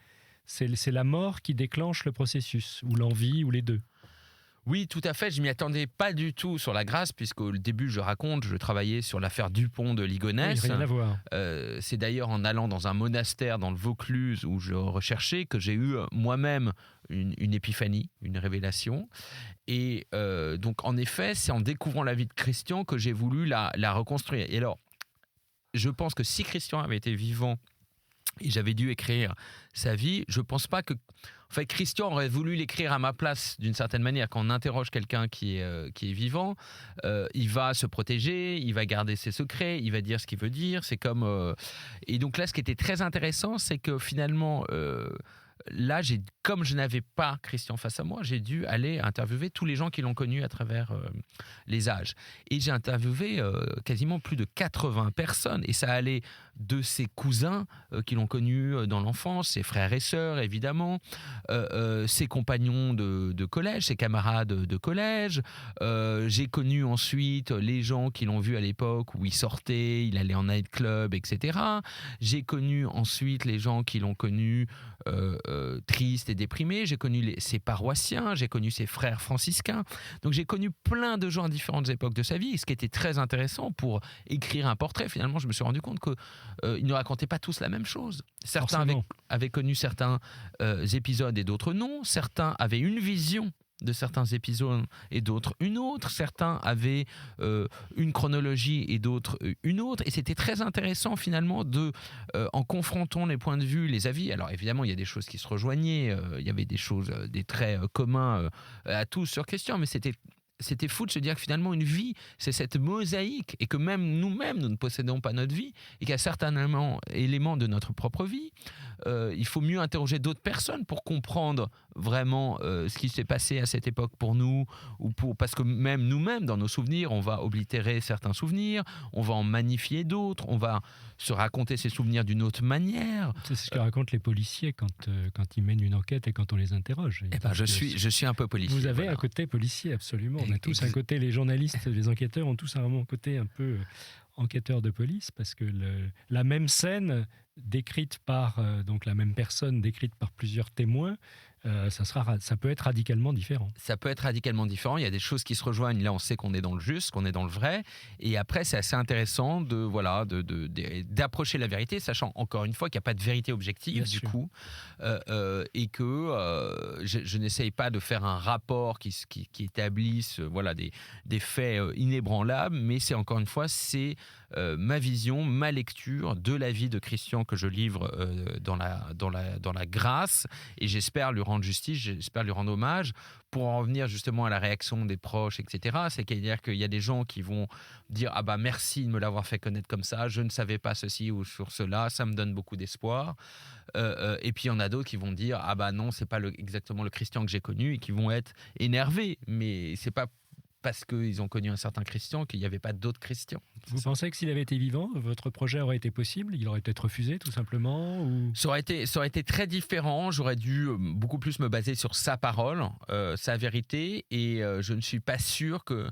S2: C'est la mort qui déclenche le processus, ou l'envie, ou les deux.
S3: Oui, tout à fait. Je m'y attendais pas du tout sur La Grâce, puisqu'au début, je travaillais sur l'affaire Dupont de Ligonnès.
S2: Oui, rien à voir.
S3: C'est d'ailleurs en allant dans un monastère dans le Vaucluse où je recherchais que j'ai eu moi-même une épiphanie, une révélation. Et donc, en effet, c'est en découvrant la vie de Christian que j'ai voulu la reconstruire. Et alors, je pense que si Christian avait été vivant et j'avais dû écrire sa vie, je ne pense pas que... En fait, Christian aurait voulu l'écrire à ma place d'une certaine manière. Quand on interroge quelqu'un qui est vivant, il va se protéger, il va garder ses secrets, il va dire ce qu'il veut dire. C'est comme... Et donc là, ce qui était très intéressant, c'est que finalement... Là, comme je n'avais pas Christian face à moi, j'ai dû aller interviewer tous les gens qui l'ont connu à travers les âges. Et j'ai interviewé quasiment plus de 80 personnes. Et ça allait de ses cousins qui l'ont connu dans l'enfance, ses frères et sœurs, évidemment, ses compagnons de collège, ses camarades de collège. J'ai connu ensuite les gens qui l'ont vu à l'époque où il sortait, il allait en nightclub, etc. J'ai connu ensuite les gens qui l'ont connu triste et déprimé. J'ai connu ses paroissiens, j'ai connu ses frères franciscains. Donc j'ai connu plein de gens à différentes époques de sa vie. Et ce qui était très intéressant pour écrire un portrait, finalement, je me suis rendu compte qu'ils ne racontaient pas tous la même chose. Certains avaient connu certains épisodes et d'autres non. Certains avaient une vision de certains épisodes et d'autres une autre. Certains avaient une chronologie et d'autres une autre. Et c'était très intéressant finalement en confrontant les points de vue, les avis. Alors évidemment, il y a des choses qui se rejoignaient. Il y avait des choses, des traits communs à tous sur Christian, mais c'était fou de se dire que finalement une vie, c'est cette mosaïque et que même nous-mêmes, nous ne possédons pas notre vie et qu'il y a certains éléments de notre propre vie. Il faut mieux interroger d'autres personnes pour comprendre vraiment ce qui s'est passé à cette époque pour nous parce que même nous-mêmes, dans nos souvenirs, on va oblitérer certains souvenirs, on va en magnifier d'autres, on va se raconter ces souvenirs d'une autre manière.
S2: C'est ce que racontent les policiers quand ils mènent une enquête et quand on les interroge.
S3: Je suis un peu policier.
S2: Vous avez un côté policier, absolument. On a tous un côté, les journalistes, les enquêteurs ont tous un côté un peu enquêteur de police, parce que la même scène décrite par donc la même personne décrite par plusieurs témoins, ça peut être radicalement différent.
S3: Ça peut être radicalement différent. Il y a des choses qui se rejoignent. Là, on sait qu'on est dans le juste, qu'on est dans le vrai. Et après, c'est assez intéressant d'approcher la vérité, sachant encore une fois qu'il n'y a pas de vérité objective du coup, et que je n'essaye pas de faire un rapport qui établisse des faits inébranlables, mais c'est encore une fois ma vision, ma lecture de la vie de Christian que je livre dans la grâce, et j'espère lui rendre justice, j'espère lui rendre hommage. Pour en revenir justement à la réaction des proches, etc., c'est-à-dire qu'il y a des gens qui vont dire « Ah bah merci de me l'avoir fait connaître comme ça, je ne savais pas ceci ou sur cela, ça me donne beaucoup d'espoir. » Et puis il y en a d'autres qui vont dire « Ah bah non, c'est pas exactement le Christian que j'ai connu » et qui vont être énervés. Mais c'est pas parce qu'ils ont connu un certain Christian qu'il n'y avait pas d'autres Christians.
S2: Vous pensez que s'il avait été vivant, votre projet aurait été possible? Il aurait peut-être refusé, tout simplement ou...
S3: Ça aurait été très différent. J'aurais dû beaucoup plus me baser sur sa parole, sa vérité, et je ne suis pas sûr que...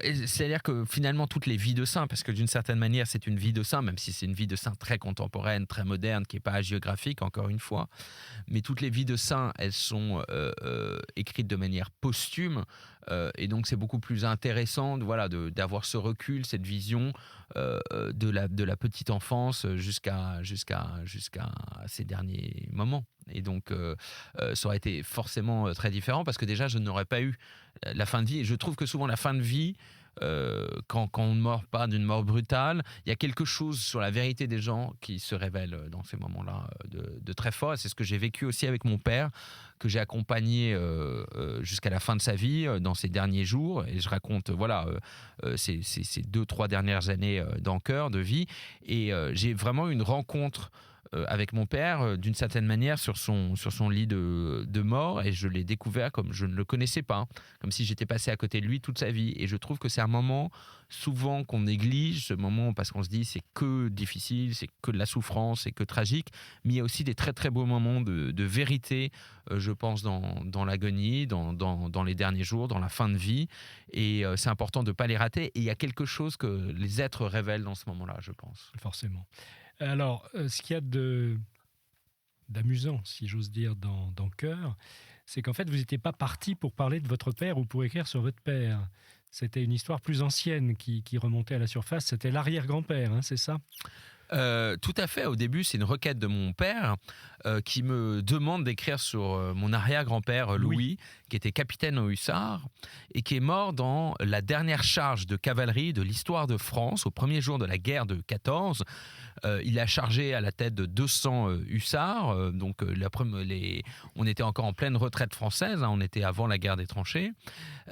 S3: c'est-à-dire que finalement, toutes les vies de saints, parce que d'une certaine manière, c'est une vie de saint, même si c'est une vie de saint très contemporaine, très moderne, qui n'est pas hagiographique, encore une fois, mais toutes les vies de saints, elles sont écrites de manière posthume, et donc c'est beaucoup plus intéressant d'avoir ce recul, cette vision de la petite enfance jusqu'à ces derniers moments. Et donc ça aurait été forcément très différent, parce que déjà je n'aurais pas eu la fin de vie, et je trouve que souvent la fin de vie, quand on ne meurt pas d'une mort brutale, il y a quelque chose sur la vérité des gens qui se révèle dans ces moments-là de très fort. Et c'est ce que j'ai vécu aussi avec mon père, que j'ai accompagné jusqu'à la fin de sa vie, dans ses derniers jours. Et je raconte ces 2-3 dernières années d'encore, de vie. Et j'ai vraiment eu une rencontre avec mon père, d'une certaine manière, sur son lit de mort, et je l'ai découvert comme je ne le connaissais pas, comme si j'étais passé à côté de lui toute sa vie. Et je trouve que c'est un moment souvent qu'on néglige, ce moment, parce qu'on se dit c'est que difficile, c'est que de la souffrance, c'est que tragique, mais il y a aussi des très très beaux moments de vérité, je pense, dans l'agonie, dans les derniers jours, dans la fin de vie, et c'est important de ne pas les rater. Et il y a quelque chose que les êtres révèlent dans ce moment-là, je pense.
S2: Forcément. Alors, ce qu'il y a d'amusant, si j'ose dire, dans Cœur, c'est qu'en fait, vous n'étiez pas parti pour parler de votre père ou pour écrire sur votre père. C'était une histoire plus ancienne qui remontait à la surface. C'était l'arrière-grand-père, hein, c'est ça ?
S3: Tout à fait. Au début, c'est une requête de mon père qui me demande d'écrire sur mon arrière-grand-père Louis, qui était capitaine aux hussards et qui est mort dans la dernière charge de cavalerie de l'histoire de France au premier jour de la guerre de 14. Il a chargé à la tête de 200 hussards. On était encore en pleine retraite française, hein, on était avant la guerre des tranchées.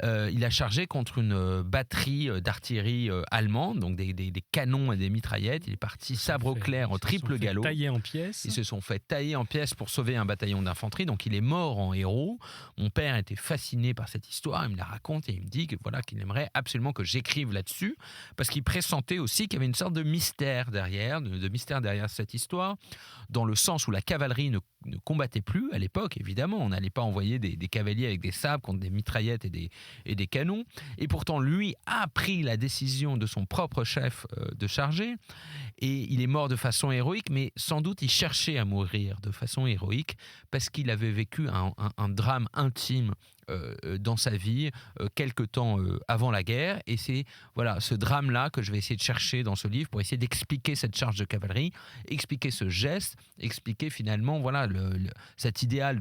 S3: Il a chargé contre une batterie d'artillerie allemande, donc des canons et des mitraillettes. Il est parti sabre au clair au triple galop. Ils se sont fait tailler en pièces pour sauver un bataillon d'infanterie. Donc il est mort en héros. Mon père était fasciné par cette histoire. Il me la raconte et il me dit qu'il aimerait absolument que j'écrive là-dessus, parce qu'il pressentait aussi qu'il y avait une sorte de mystère derrière, cette histoire, dans le sens où la cavalerie ne combattait plus à l'époque. Évidemment, on n'allait pas envoyer des cavaliers avec des sabres contre des mitraillettes et des canons. Et pourtant, lui a pris la décision de son propre chef de charger. Et il est mort de façon héroïque, mais sans doute il cherchait à mourir de façon héroïque parce qu'il avait vécu un drame intime dans sa vie quelque temps avant la guerre. Et c'est ce drame-là que je vais essayer de chercher dans ce livre pour essayer d'expliquer cette charge de cavalerie, expliquer ce geste, expliquer finalement cet idéal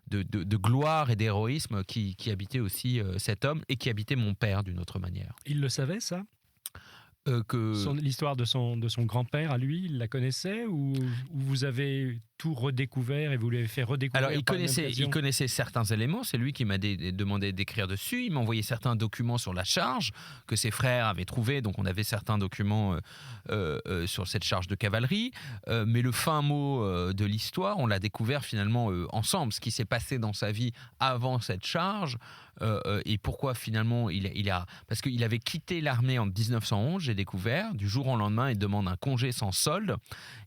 S3: de gloire et d'héroïsme qui habitait aussi cet homme et qui habitait mon père d'une autre manière.
S2: Il le savait, ça ? L'histoire de son grand-père à lui, il la connaissait, ou vous avez tout redécouvert et vous lui avez fait redécouvrir?
S3: Alors il connaissait certains éléments, c'est lui qui m'a demandé d'écrire dessus, il m'a envoyé certains documents sur la charge que ses frères avaient trouvés, donc on avait certains documents sur cette charge de cavalerie, mais le fin mot de l'histoire, on l'a découvert finalement ensemble, ce qui s'est passé dans sa vie avant cette charge, et pourquoi finalement parce qu'il avait quitté l'armée en 1911, j'ai découvert, du jour au lendemain il demande un congé sans solde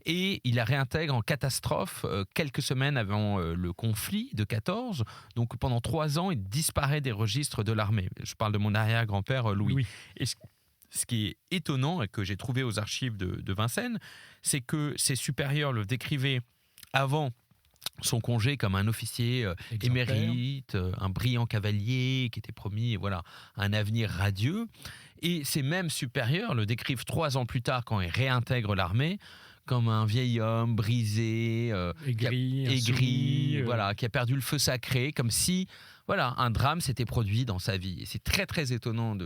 S3: et il la réintègre en catastrophe quelques semaines avant le conflit de 14, donc pendant 3 ans il disparaît des registres de l'armée. Je parle de mon arrière-grand-père Louis. Oui. Et ce qui est étonnant et que j'ai trouvé aux archives de Vincennes, c'est que ses supérieurs le décrivaient avant son congé comme un officier émérite, un brillant cavalier qui était promis un avenir radieux. Et ces mêmes supérieurs le décrivent 3 ans plus tard, quand il réintègre l'armée, comme un vieil homme brisé, aigri, qui a perdu le feu sacré, comme si voilà, un drame s'était produit dans sa vie. Et c'est très très étonnant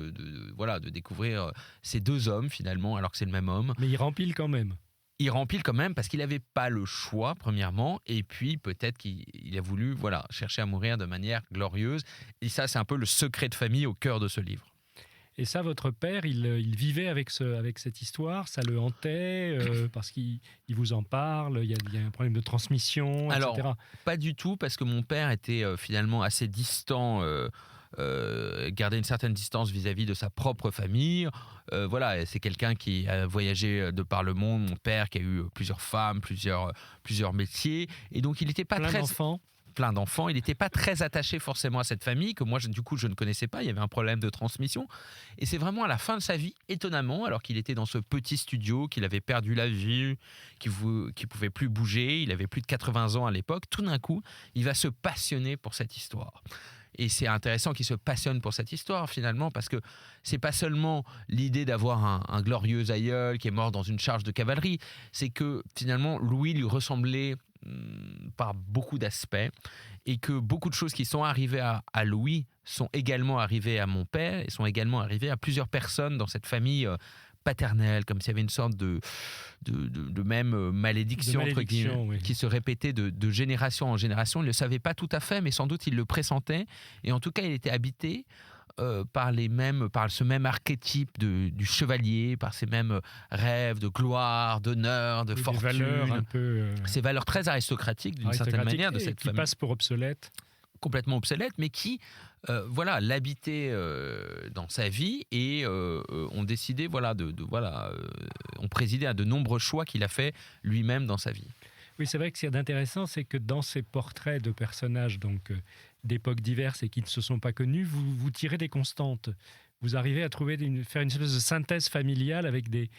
S3: voilà, de découvrir ces deux hommes finalement, alors que c'est le même homme.
S2: Mais il rempile quand même.
S3: Il rempile quand même parce qu'il n'avait pas le choix, premièrement, et puis peut-être qu'il a voulu voilà, chercher à mourir de manière glorieuse. Et ça, c'est un peu le secret de famille au cœur de ce livre.
S2: Et ça, votre père, il vivait avec cette histoire, ça le hantait, parce qu'il vous en parle, il y a un problème de transmission, etc.
S3: Alors, pas du tout, parce que mon père était finalement assez distant, gardait une certaine distance vis-à-vis de sa propre famille. Voilà, c'est quelqu'un qui a voyagé de par le monde, mon père qui a eu plusieurs femmes, plusieurs métiers, et donc il n'était pas plein d'enfants, il n'était pas très attaché forcément à cette famille que moi du coup je ne connaissais pas, il y avait un problème de transmission et c'est vraiment à la fin de sa vie, étonnamment, alors qu'il était dans ce petit studio, qu'il avait perdu la vue, qu'il pouvait plus bouger, il avait plus de 80 ans à l'époque, tout d'un coup il va se passionner pour cette histoire. Et c'est intéressant qu'il se passionne pour cette histoire finalement parce que c'est pas seulement l'idée d'avoir un glorieux aïeul qui est mort dans une charge de cavalerie, c'est que finalement Louis lui ressemblait par beaucoup d'aspects et que beaucoup de choses qui sont arrivées à Louis sont également arrivées à mon père et sont également arrivées à plusieurs personnes dans cette famille paternelle, comme s'il y avait une sorte de même malédiction, entre guillemets,
S2: oui,
S3: qui se répétait de génération en génération. Il ne le savait pas tout à fait, mais sans doute il le pressentait et en tout cas il était habité par ce même archétype du chevalier, par ces mêmes rêves de gloire, d'honneur, de fortune.
S2: Des valeurs un peu...
S3: Ces valeurs très aristocratiques d'une certaine manière de cette
S2: qui
S3: famille.
S2: passent pour obsolètes.
S3: Complètement obsolètes, mais qui voilà, l'habitaient dans sa vie et ont décidé, ont présidé à de nombreux choix qu'il a fait lui-même dans sa vie.
S2: Oui, c'est vrai que ce qu'il y a d'intéressant, c'est que dans ces portraits de personnages d'époques diverses et qui ne se sont pas connus, vous tirez des constantes. Vous arrivez à faire une espèce de synthèse familiale avec des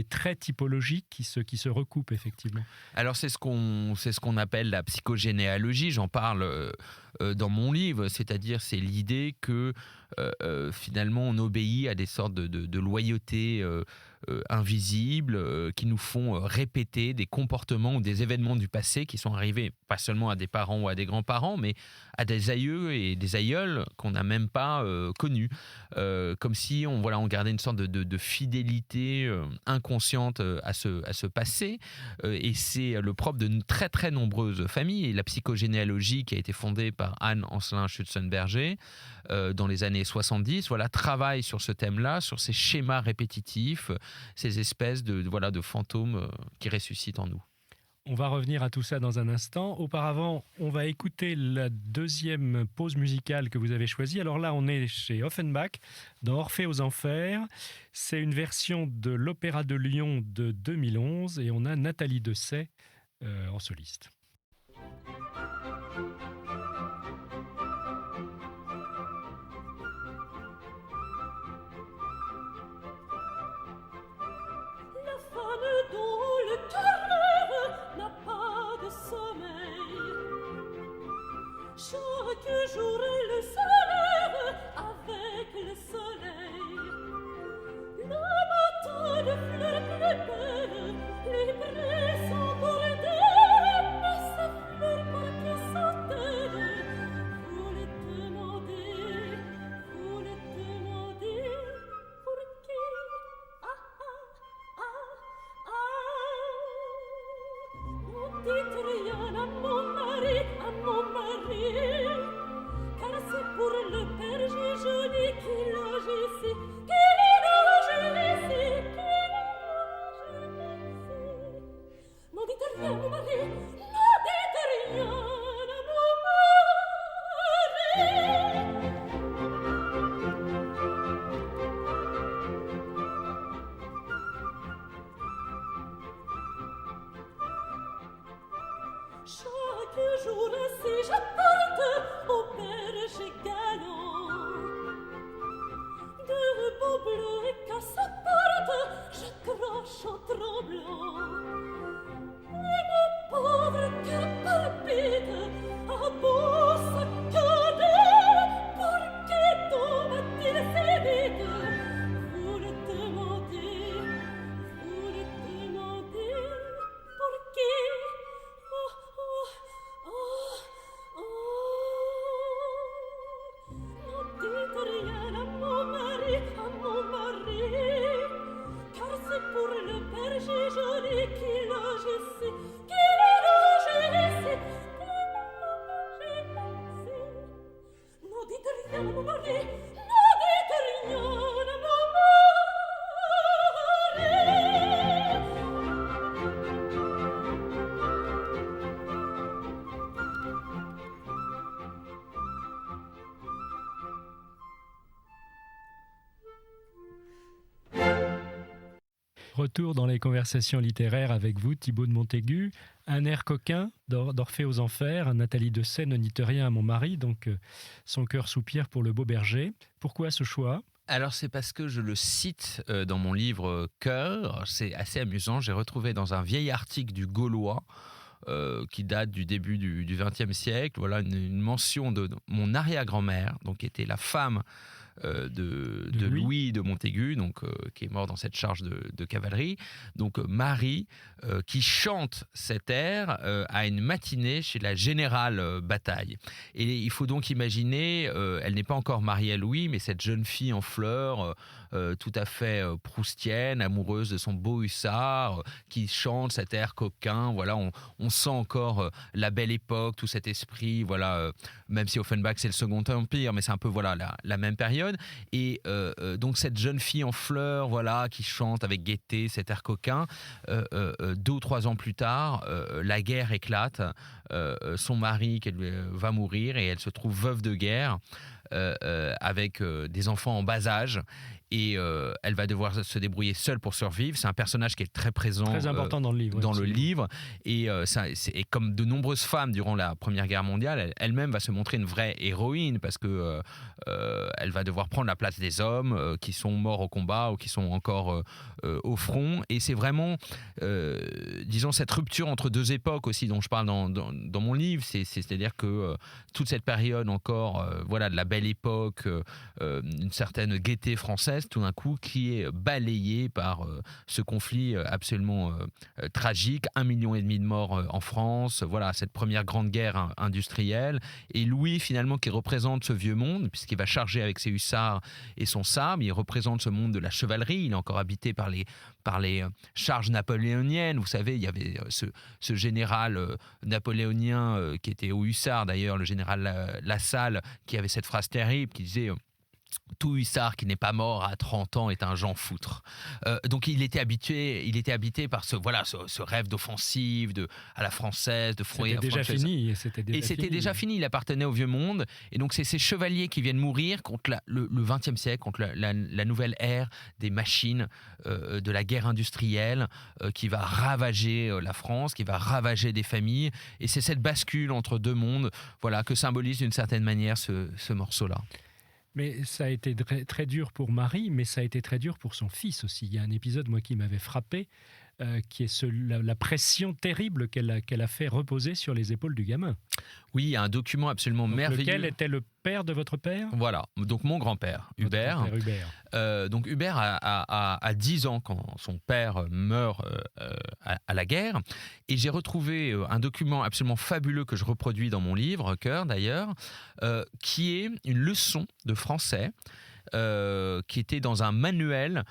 S2: traits typologiques qui se recoupent effectivement.
S3: Alors c'est ce qu'on appelle la psychogénéalogie, j'en parle dans mon livre, c'est-à-dire c'est l'idée que finalement on obéit à des sortes de loyautés invisibles qui nous font répéter des comportements ou des événements du passé qui sont arrivés pas seulement à des parents ou à des grands-parents, mais à des aïeux et des aïeuls qu'on n'a même pas connus. Comme si on gardait une sorte de fidélité inconsciente à ce passé. Et c'est le propre de très très nombreuses familles. Et la psychogénéalogie qui a été fondée par Anne Ancelin Schutzenberger dans les années 70, travaille sur ce thème-là, sur ces schémas répétitifs, ces espèces de fantômes qui ressuscitent en nous.
S2: On va revenir à tout ça dans un instant. Auparavant, on va écouter la deuxième pause musicale que vous avez choisie. Alors là, on est chez Offenbach, dans Orphée aux Enfers. C'est une version de l'Opéra de Lyon de 2011 et on a Nathalie Dessay en soliste.
S4: Chaque jour elle se lève avec le soleil. Le matin de fleurs plus belles, les prés sont bordés, mais ces fleurs par qui sont-elles? Vous les demandez pour qui? Dites rien à mon mari, car c'est pour le père Joli qui loge ici, Non dites rien à mon mari, non dites rien à mon mari. Chaque jour ainsi j'apporte au berger galant de beaux bleus qu'à sa porte j'accroche en tremblant. Et mon pauvre cœur palpite à beau saccader. Pour qui tombe-t-il si vite? Vous le demandez pour qui?
S2: Retour dans les conversations littéraires avec vous, Thibaut de Montaigu. Un air coquin d'Orphée aux Enfers, Nathalie Dessay ne nie rien à mon mari, donc son cœur soupire pour le beau berger. Pourquoi ce choix ?
S3: Alors c'est parce que je le cite dans mon livre Cœur, c'est assez amusant, j'ai retrouvé dans un vieil article du Gaulois, qui date du début du XXe siècle, voilà une mention de mon arrière-grand-mère, donc qui était la femme de Louis de Montaigu, donc, qui est mort dans cette charge de cavalerie. Donc Marie, qui chante cet air à une matinée chez la générale Bataille. Et il faut donc imaginer, elle n'est pas encore mariée à Louis, mais cette jeune fille en fleurs, tout à fait proustienne, amoureuse de son beau hussard, qui chante cet air coquin. Voilà, on sent encore la belle époque, tout cet esprit. Voilà, même si Offenbach c'est le Second Empire, mais c'est un peu voilà la même période. Et donc cette jeune fille en fleurs, voilà, qui chante avec gaieté cet air coquin. 2 ou 3 ans plus tard, la guerre éclate. Son mari va mourir et elle se trouve veuve de guerre. Avec des enfants en bas âge et elle va devoir se débrouiller seule pour survivre. C'est un personnage qui est très présent,
S2: très important dans le livre.
S3: Dans le livre et comme de nombreuses femmes durant la Première Guerre mondiale, elle-même va se montrer une vraie héroïne parce que elle va devoir prendre la place des hommes qui sont morts au combat ou qui sont encore au front. Et c'est vraiment, disons, cette rupture entre 2 époques aussi dont je parle dans mon livre. C'est-à-dire que toute cette période encore, voilà, de la belle époque, une certaine gaieté française, tout d'un coup, qui est balayée par ce conflit absolument tragique. 1,5 million de morts en France, voilà, cette première grande guerre industrielle. Et Louis, finalement, qui représente ce vieux monde, puisqu'il va charger avec ses hussards et son sabre, il représente ce monde de la chevalerie. Il est encore habité par les charges napoléoniennes. Vous savez, il y avait ce général napoléonien qui était au hussard, d'ailleurs, le général Lassalle, qui avait cette phrase terrible qui disait tout hussard qui n'est pas mort à 30 ans est un Jean Foutre. Donc il était habité par ce rêve d'offensive, à la française, de front.
S2: C'était déjà fini.
S3: C'était déjà fini, il appartenait au vieux monde. Et donc c'est ces chevaliers qui viennent mourir contre le XXe siècle, contre la nouvelle ère des machines, de la guerre industrielle qui va ravager la France, qui va ravager des familles. Et c'est cette bascule entre 2 mondes, voilà, que symbolise d'une certaine manière ce morceau-là.
S2: Mais ça a été très dur pour Marie, mais ça a été très dur pour son fils aussi. Il y a un épisode, moi, qui m'avait frappé, qui est la pression terrible qu'elle a fait reposer sur les épaules du gamin.
S3: Oui, il y a un document absolument merveilleux.
S2: Lequel était le père de votre père ?
S3: Voilà, donc mon grand-père, Hubert. Donc Hubert a 10 ans quand son père meurt à la guerre. Et j'ai retrouvé un document absolument fabuleux que je reproduis dans mon livre, Cœur d'ailleurs, qui est une leçon de français qui était dans un manuel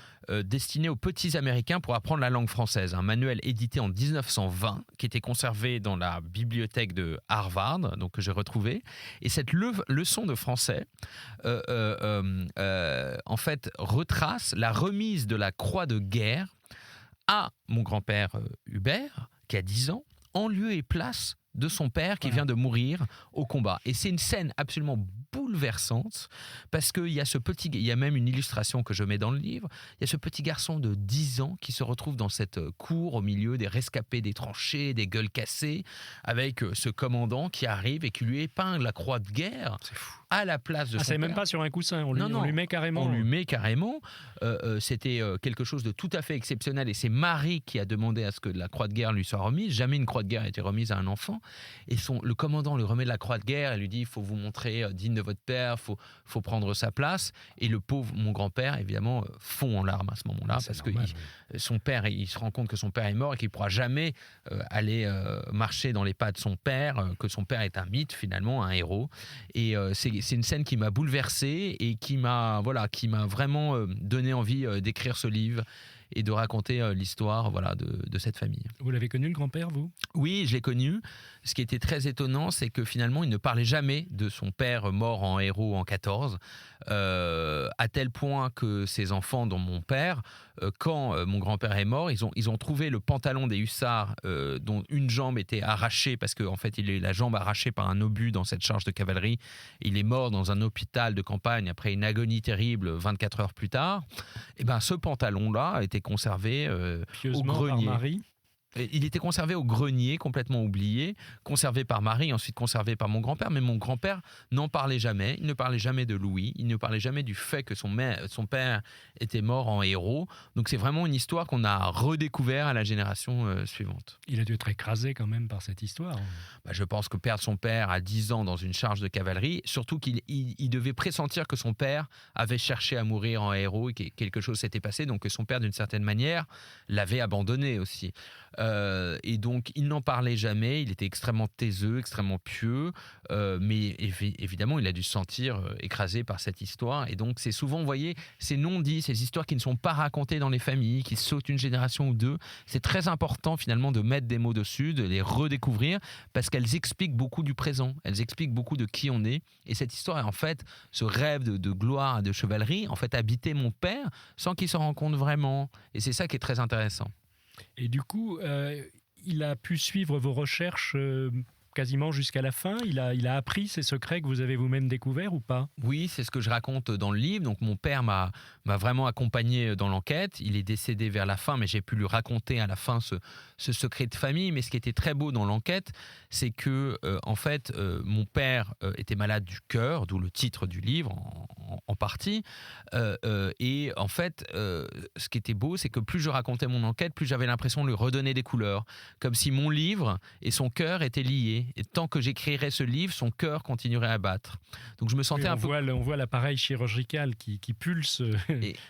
S3: destiné aux petits Américains pour apprendre la langue française. Un manuel édité en 1920 qui était conservé dans la bibliothèque de Harvard, donc que j'ai retrouvé. Et cette leçon de français, en fait, retrace la remise de la croix de guerre à mon grand-père Hubert, qui a 10 ans, en lieu et place de son père qui vient de mourir au combat. Et c'est une scène absolument bouleversante parce qu'il y a il y a même une illustration que je mets dans le livre, il y a ce petit garçon de 10 ans qui se retrouve dans cette cour au milieu des rescapés des tranchées, des gueules cassées, avec ce commandant qui arrive et qui lui épingle la croix de guerre à la place de son
S2: c'est
S3: père.
S2: même pas sur un coussin, on lui met carrément.
S3: On lui met carrément. C'était quelque chose de tout à fait exceptionnel et c'est Marie qui a demandé à ce que la croix de guerre lui soit remise. Jamais une croix de guerre a été remise à un enfant. Et le commandant lui remet la croix de guerre et lui dit il faut vous montrer digne de votre père, faut prendre sa place. Et le pauvre, mon grand-père, évidemment, fond en larmes à ce moment-là parce que son père, il se rend compte que son père est mort et qu'il ne pourra jamais aller marcher dans les pas de son père, que son père est un mythe finalement, un héros. Et c'est une scène qui m'a bouleversé et qui m'a vraiment donné envie d'écrire ce livre. et de raconter l'histoire voilà, de cette famille.
S2: Vous l'avez connu, le grand-père, vous ?
S3: Oui, je l'ai connu. Ce qui était très étonnant, c'est que finalement, il ne parlait jamais de son père mort en héros en 14, à tel point que ses enfants, dont mon père, quand mon grand-père est mort, ils ont trouvé le pantalon des hussards dont une jambe était arrachée, parce qu'en fait, il a eu la jambe arrachée par un obus dans cette charge de cavalerie. Il est mort dans un hôpital de campagne après une agonie terrible 24 heures plus tard. Et ben, ce pantalon-là a été conservé au
S2: Pieusement
S3: grenier.
S2: par Marie.
S3: Il était conservé au grenier, complètement oublié, conservé par Marie, ensuite conservé par mon grand-père. Mais mon grand-père n'en parlait jamais. Il ne parlait jamais de Louis. Il ne parlait jamais du fait que son père était mort en héros. Donc c'est vraiment une histoire qu'on a redécouvert à la génération suivante.
S2: Il a dû être écrasé quand même par cette histoire.
S3: Je pense que perdre son père à 10 ans dans une charge de cavalerie, surtout qu'il devait pressentir que son père avait cherché à mourir en héros et que quelque chose s'était passé, donc que son père, d'une certaine manière, l'avait abandonné aussi. Et donc, il n'en parlait jamais, il était extrêmement taiseux, extrêmement pieux, mais évidemment, il a dû se sentir écrasé par cette histoire. Et donc, c'est souvent, vous voyez, ces non-dits, ces histoires qui ne sont pas racontées dans les familles, qui sautent une génération ou deux, c'est très important finalement de mettre des mots dessus, de les redécouvrir, parce qu'elles expliquent beaucoup du présent, elles expliquent beaucoup de qui on est. Et cette histoire, en fait, ce rêve de gloire et de chevalerie, en fait, habitait mon père sans qu'il s'en rende compte vraiment. Et c'est ça qui est très intéressant.
S2: Et du coup, il a pu suivre vos recherches quasiment jusqu'à la fin. Il a appris ces secrets que vous avez vous-même découverts ou pas ?
S3: Oui, c'est ce que je raconte dans le livre. Donc mon père m'a vraiment accompagné dans l'enquête. Il est décédé vers la fin, mais j'ai pu lui raconter à la fin ce secret de famille. Mais ce qui était très beau dans l'enquête, c'est que en fait, mon père était malade du cœur, d'où le titre du livre en partie. Et en fait, ce qui était beau, c'est que plus je racontais mon enquête, plus j'avais l'impression de lui redonner des couleurs, comme si mon livre et son cœur étaient liés. Et tant que j'écrirais ce livre, son cœur continuerait à battre. Donc je me sentais
S2: on voit l'appareil chirurgical qui pulse.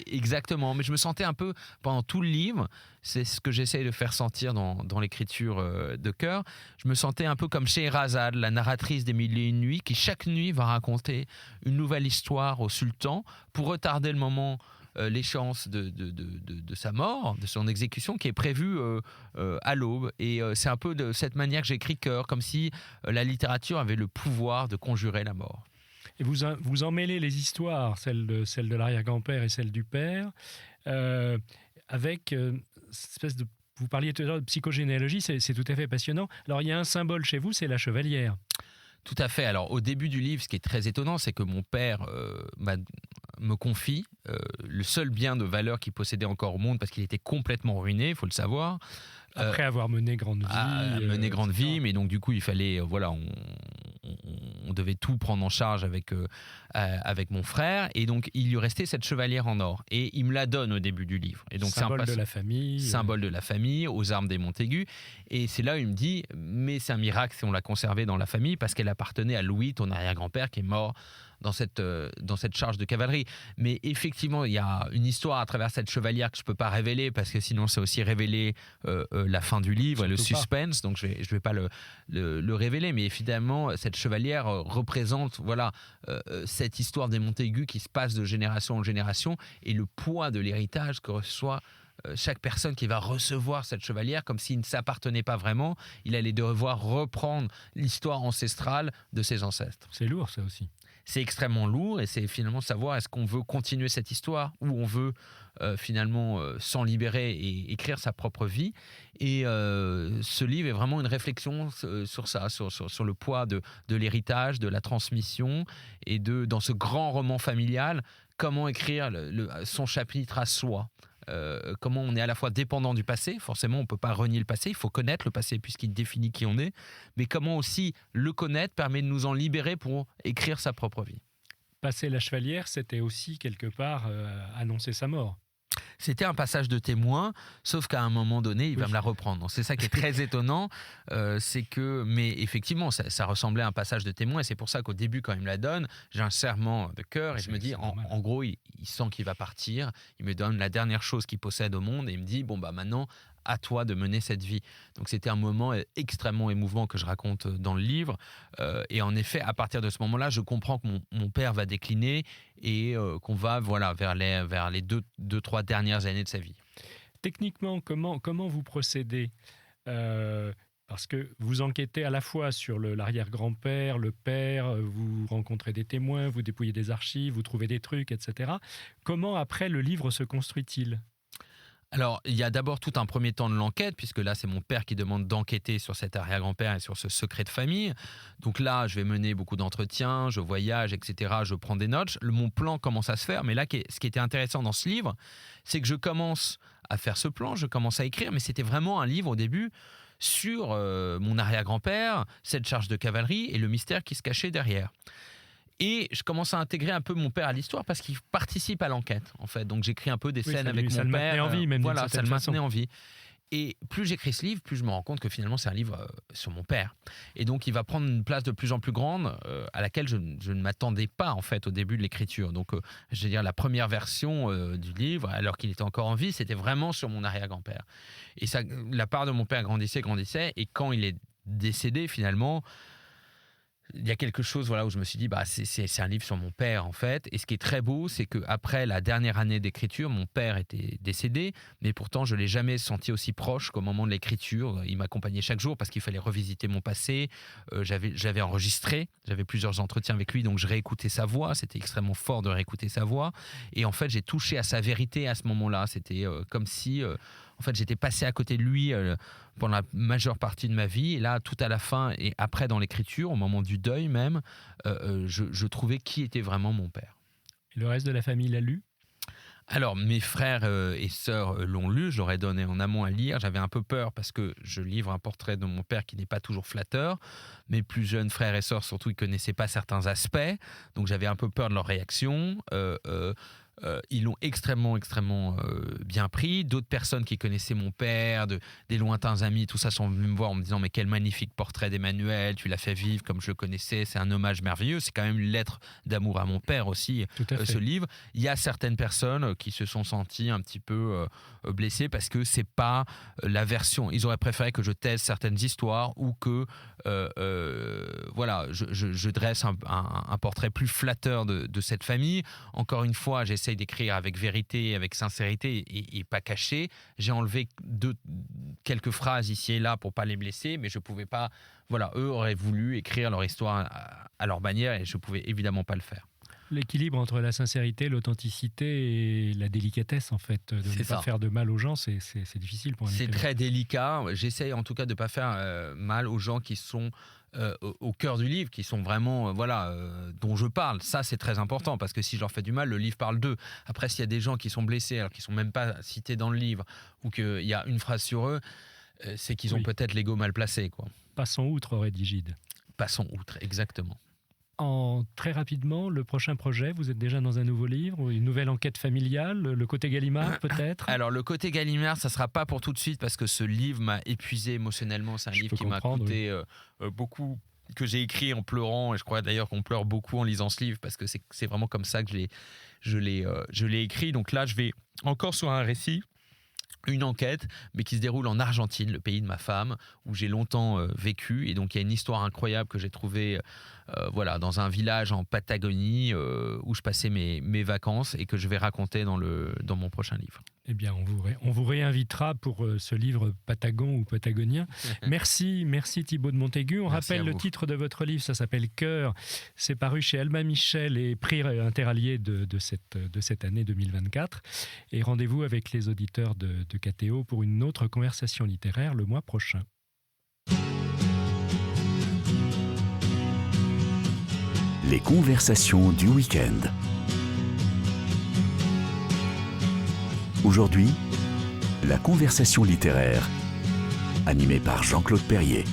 S3: Exactement, mais je me sentais un peu, pendant tout le livre, c'est ce que j'essaye de faire sentir dans l'écriture de cœur, je me sentais un peu comme Scheherazade, la narratrice des Mille et une nuits, qui chaque nuit va raconter une nouvelle histoire au sultan pour retarder le moment, l'échéance de sa mort, de son exécution qui est prévue à l'aube. Et c'est un peu de cette manière que j'écris cœur, comme si la littérature avait le pouvoir de conjurer la mort.
S2: Et vous emmêlez les histoires, celle de l'arrière-grand-père et celle du père, avec cette espèce de... Vous parliez tout à l'heure de psychogénéalogie, c'est tout à fait passionnant. Alors il y a un symbole chez vous, c'est la chevalière.
S3: Tout à fait. Alors au début du livre, ce qui est très étonnant, c'est que mon père me confie le seul bien de valeur qu'il possédait encore au monde, parce qu'il était complètement ruiné, il faut le savoir.
S2: Après avoir mené grande vie.
S3: Grande vie, mais donc du coup il fallait, on devait tout prendre en charge avec mon frère, et donc il lui restait cette chevalière en or, et il me la donne au début du livre. Et donc
S2: symbole de la famille.
S3: Symbole de la famille, aux armes des Montaigu. Et c'est là où il me dit, mais c'est un miracle si on l'a conservée dans la famille, parce qu'elle appartenait à Louis, ton arrière-grand-père, qui est mort dans cette charge de cavalerie. Mais effectivement, il y a une histoire à travers cette chevalière que je ne peux pas révéler, parce que sinon c'est aussi révéler la fin du livre et le suspense, donc je vais pas le révéler. Mais évidemment, cette chevalière représente cette histoire des Montaigu qui se passe de génération en génération, et le poids de l'héritage que reçoit chaque personne qui va recevoir cette chevalière, comme s'il ne s'appartenait pas vraiment. Il allait devoir reprendre l'histoire ancestrale de ses ancêtres.
S2: C'est lourd, ça aussi.
S3: C'est extrêmement lourd, et c'est finalement savoir est-ce qu'on veut continuer cette histoire, ou on veut finalement s'en libérer et écrire sa propre vie. Et ce livre est vraiment une réflexion sur ça, sur le poids de l'héritage, de la transmission, et dans ce grand roman familial, comment écrire son chapitre à soi. Comment on est à la fois dépendant du passé, forcément on ne peut pas renier le passé, il faut connaître le passé puisqu'il définit qui on est, mais comment aussi le connaître permet de nous en libérer pour écrire sa propre vie.
S2: Passer la chevalière, c'était aussi quelque part annoncer sa mort.
S3: C'était un passage de témoin, sauf qu'à un moment donné, il va me la reprendre. Donc c'est ça qui est très étonnant, mais effectivement, ça ressemblait à un passage de témoin, et c'est pour ça qu'au début, quand il me la donne, j'ai un serrement de cœur, et je me dis, en gros, il sent qu'il va partir, il me donne la dernière chose qu'il possède au monde, et il me dit, maintenant, à toi de mener cette vie. Donc c'était un moment extrêmement émouvant que je raconte dans le livre, et en effet, à partir de ce moment-là, je comprends que mon père va décliner, et qu'on va vers les 2-3 dernières années de sa vie.
S2: techniquement, comment vous procédez parce que vous enquêtez à la fois sur l'arrière-grand-père, le père, vous rencontrez des témoins, vous dépouillez des archives, vous trouvez des trucs, etc. Comment après le livre se construit-il ?
S3: Alors, il y a d'abord tout un premier temps de l'enquête, puisque là, c'est mon père qui demande d'enquêter sur cet arrière-grand-père et sur ce secret de famille. Donc là, je vais mener beaucoup d'entretiens, je voyage, etc. Je prends des notes. Mon plan commence à se faire. Mais là, ce qui était intéressant dans ce livre, c'est que je commence à faire ce plan, je commence à écrire, mais c'était vraiment un livre au début sur mon arrière-grand-père, cette charge de cavalerie et le mystère qui se cachait derrière. Et je commence à intégrer un peu mon père à l'histoire parce qu'il participe à l'enquête, en fait. Donc j'écris un peu des scènes avec mon père.
S2: Ça le maintenait en vie, même.
S3: Voilà, ça le maintenait en vie. Et plus j'écris ce livre, plus je me rends compte que finalement c'est un livre sur mon père. Et donc il va prendre une place de plus en plus grande à laquelle je ne m'attendais pas en fait au début de l'écriture. Donc je veux dire la première version du livre, alors qu'il était encore en vie, c'était vraiment sur mon arrière-grand-père. Et ça, la part de mon père grandissait, et quand il est décédé finalement, il y a quelque chose voilà, où je me suis dit c'est un livre sur mon père en fait. Et ce qui est très beau, c'est qu'après la dernière année d'écriture, mon père était décédé, mais pourtant je ne l'ai jamais senti aussi proche qu'au moment de l'écriture. Il m'accompagnait chaque jour parce qu'il fallait revisiter mon passé. J'avais enregistré, j'avais plusieurs entretiens avec lui, donc je réécoutais sa voix. C'était extrêmement fort de réécouter sa voix. Et en fait, j'ai touché à sa vérité à ce moment-là. C'était comme si... En fait, j'étais passé à côté de lui pendant la majeure partie de ma vie. Et là, tout à la fin et après dans l'écriture, au moment du deuil même, je trouvais qui était vraiment mon père.
S2: Et le reste de la famille l'a lu ?
S3: Alors, mes frères et sœurs l'ont lu. Je leur ai donné en amont à lire. J'avais un peu peur parce que je livre un portrait de mon père qui n'est pas toujours flatteur. Mes plus jeunes frères et sœurs, surtout, ils ne connaissaient pas certains aspects. Donc, j'avais un peu peur de leur réaction. Ils l'ont extrêmement bien pris. D'autres personnes qui connaissaient mon père, des lointains amis, tout ça sont venus me voir en me disant mais quel magnifique portrait d'Emmanuel, tu l'as fait vivre comme je le connaissais, c'est un hommage merveilleux. C'est quand même une lettre d'amour à mon père aussi, ce livre. Il y a certaines personnes qui se sont senties un petit peu blessées parce que c'est pas la version. Ils auraient préféré que je taise certaines histoires ou que je dresse un portrait plus flatteur de cette famille. Encore une fois, j'essaie d'écrire avec vérité, avec sincérité et pas caché. J'ai enlevé quelques phrases ici et là pour pas les blesser, mais je pouvais pas. Voilà, eux auraient voulu écrire leur histoire à leur manière et je pouvais évidemment pas le faire.
S2: L'équilibre entre la sincérité, l'authenticité et la délicatesse, en fait, de ne pas faire de mal aux gens, c'est difficile pour un écrivain.
S3: C'est très délicat. J'essaye en tout cas de ne pas faire mal aux gens qui sont au cœur du livre, qui sont vraiment, dont je parle. Ça, c'est très important parce que si je leur fais du mal, le livre parle d'eux. Après, s'il y a des gens qui sont blessés, alors qu'ils ne sont même pas cités dans le livre, ou qu'il y a une phrase sur eux, c'est qu'ils ont peut-être l'ego mal placé, quoi.
S2: Passons outre, aurait dit Gide.
S3: Passons outre, exactement.
S2: Très rapidement, le prochain projet, vous êtes déjà dans un nouveau livre, une nouvelle enquête familiale, le côté Gallimard peut-être ?
S3: Alors le côté Gallimard, ça ne sera pas pour tout de suite parce que ce livre m'a épuisé émotionnellement. C'est un livre qui m'a coûté beaucoup, que j'ai écrit en pleurant, et je crois d'ailleurs qu'on pleure beaucoup en lisant ce livre parce que c'est vraiment comme ça que je l'ai écrit. Donc là, je vais encore sur un récit, une enquête, mais qui se déroule en Argentine, le pays de ma femme, où j'ai longtemps vécu. Et donc, il y a une histoire incroyable que j'ai trouvée dans un village en Patagonie où je passais mes vacances et que je vais raconter dans mon prochain livre.
S2: Eh bien, on vous réinvitera pour ce livre Patagon ou Patagonien. Merci Thibaut de Montaigu. On rappelle le titre de votre livre, ça s'appelle Cœur. C'est paru chez Albin Michel et prix interallié de cette année 2024. Et rendez-vous avec les auditeurs de KTO pour une autre conversation littéraire le mois prochain.
S1: Les conversations du week-end. Aujourd'hui, la conversation littéraire, animée par Jean-Claude Perrier.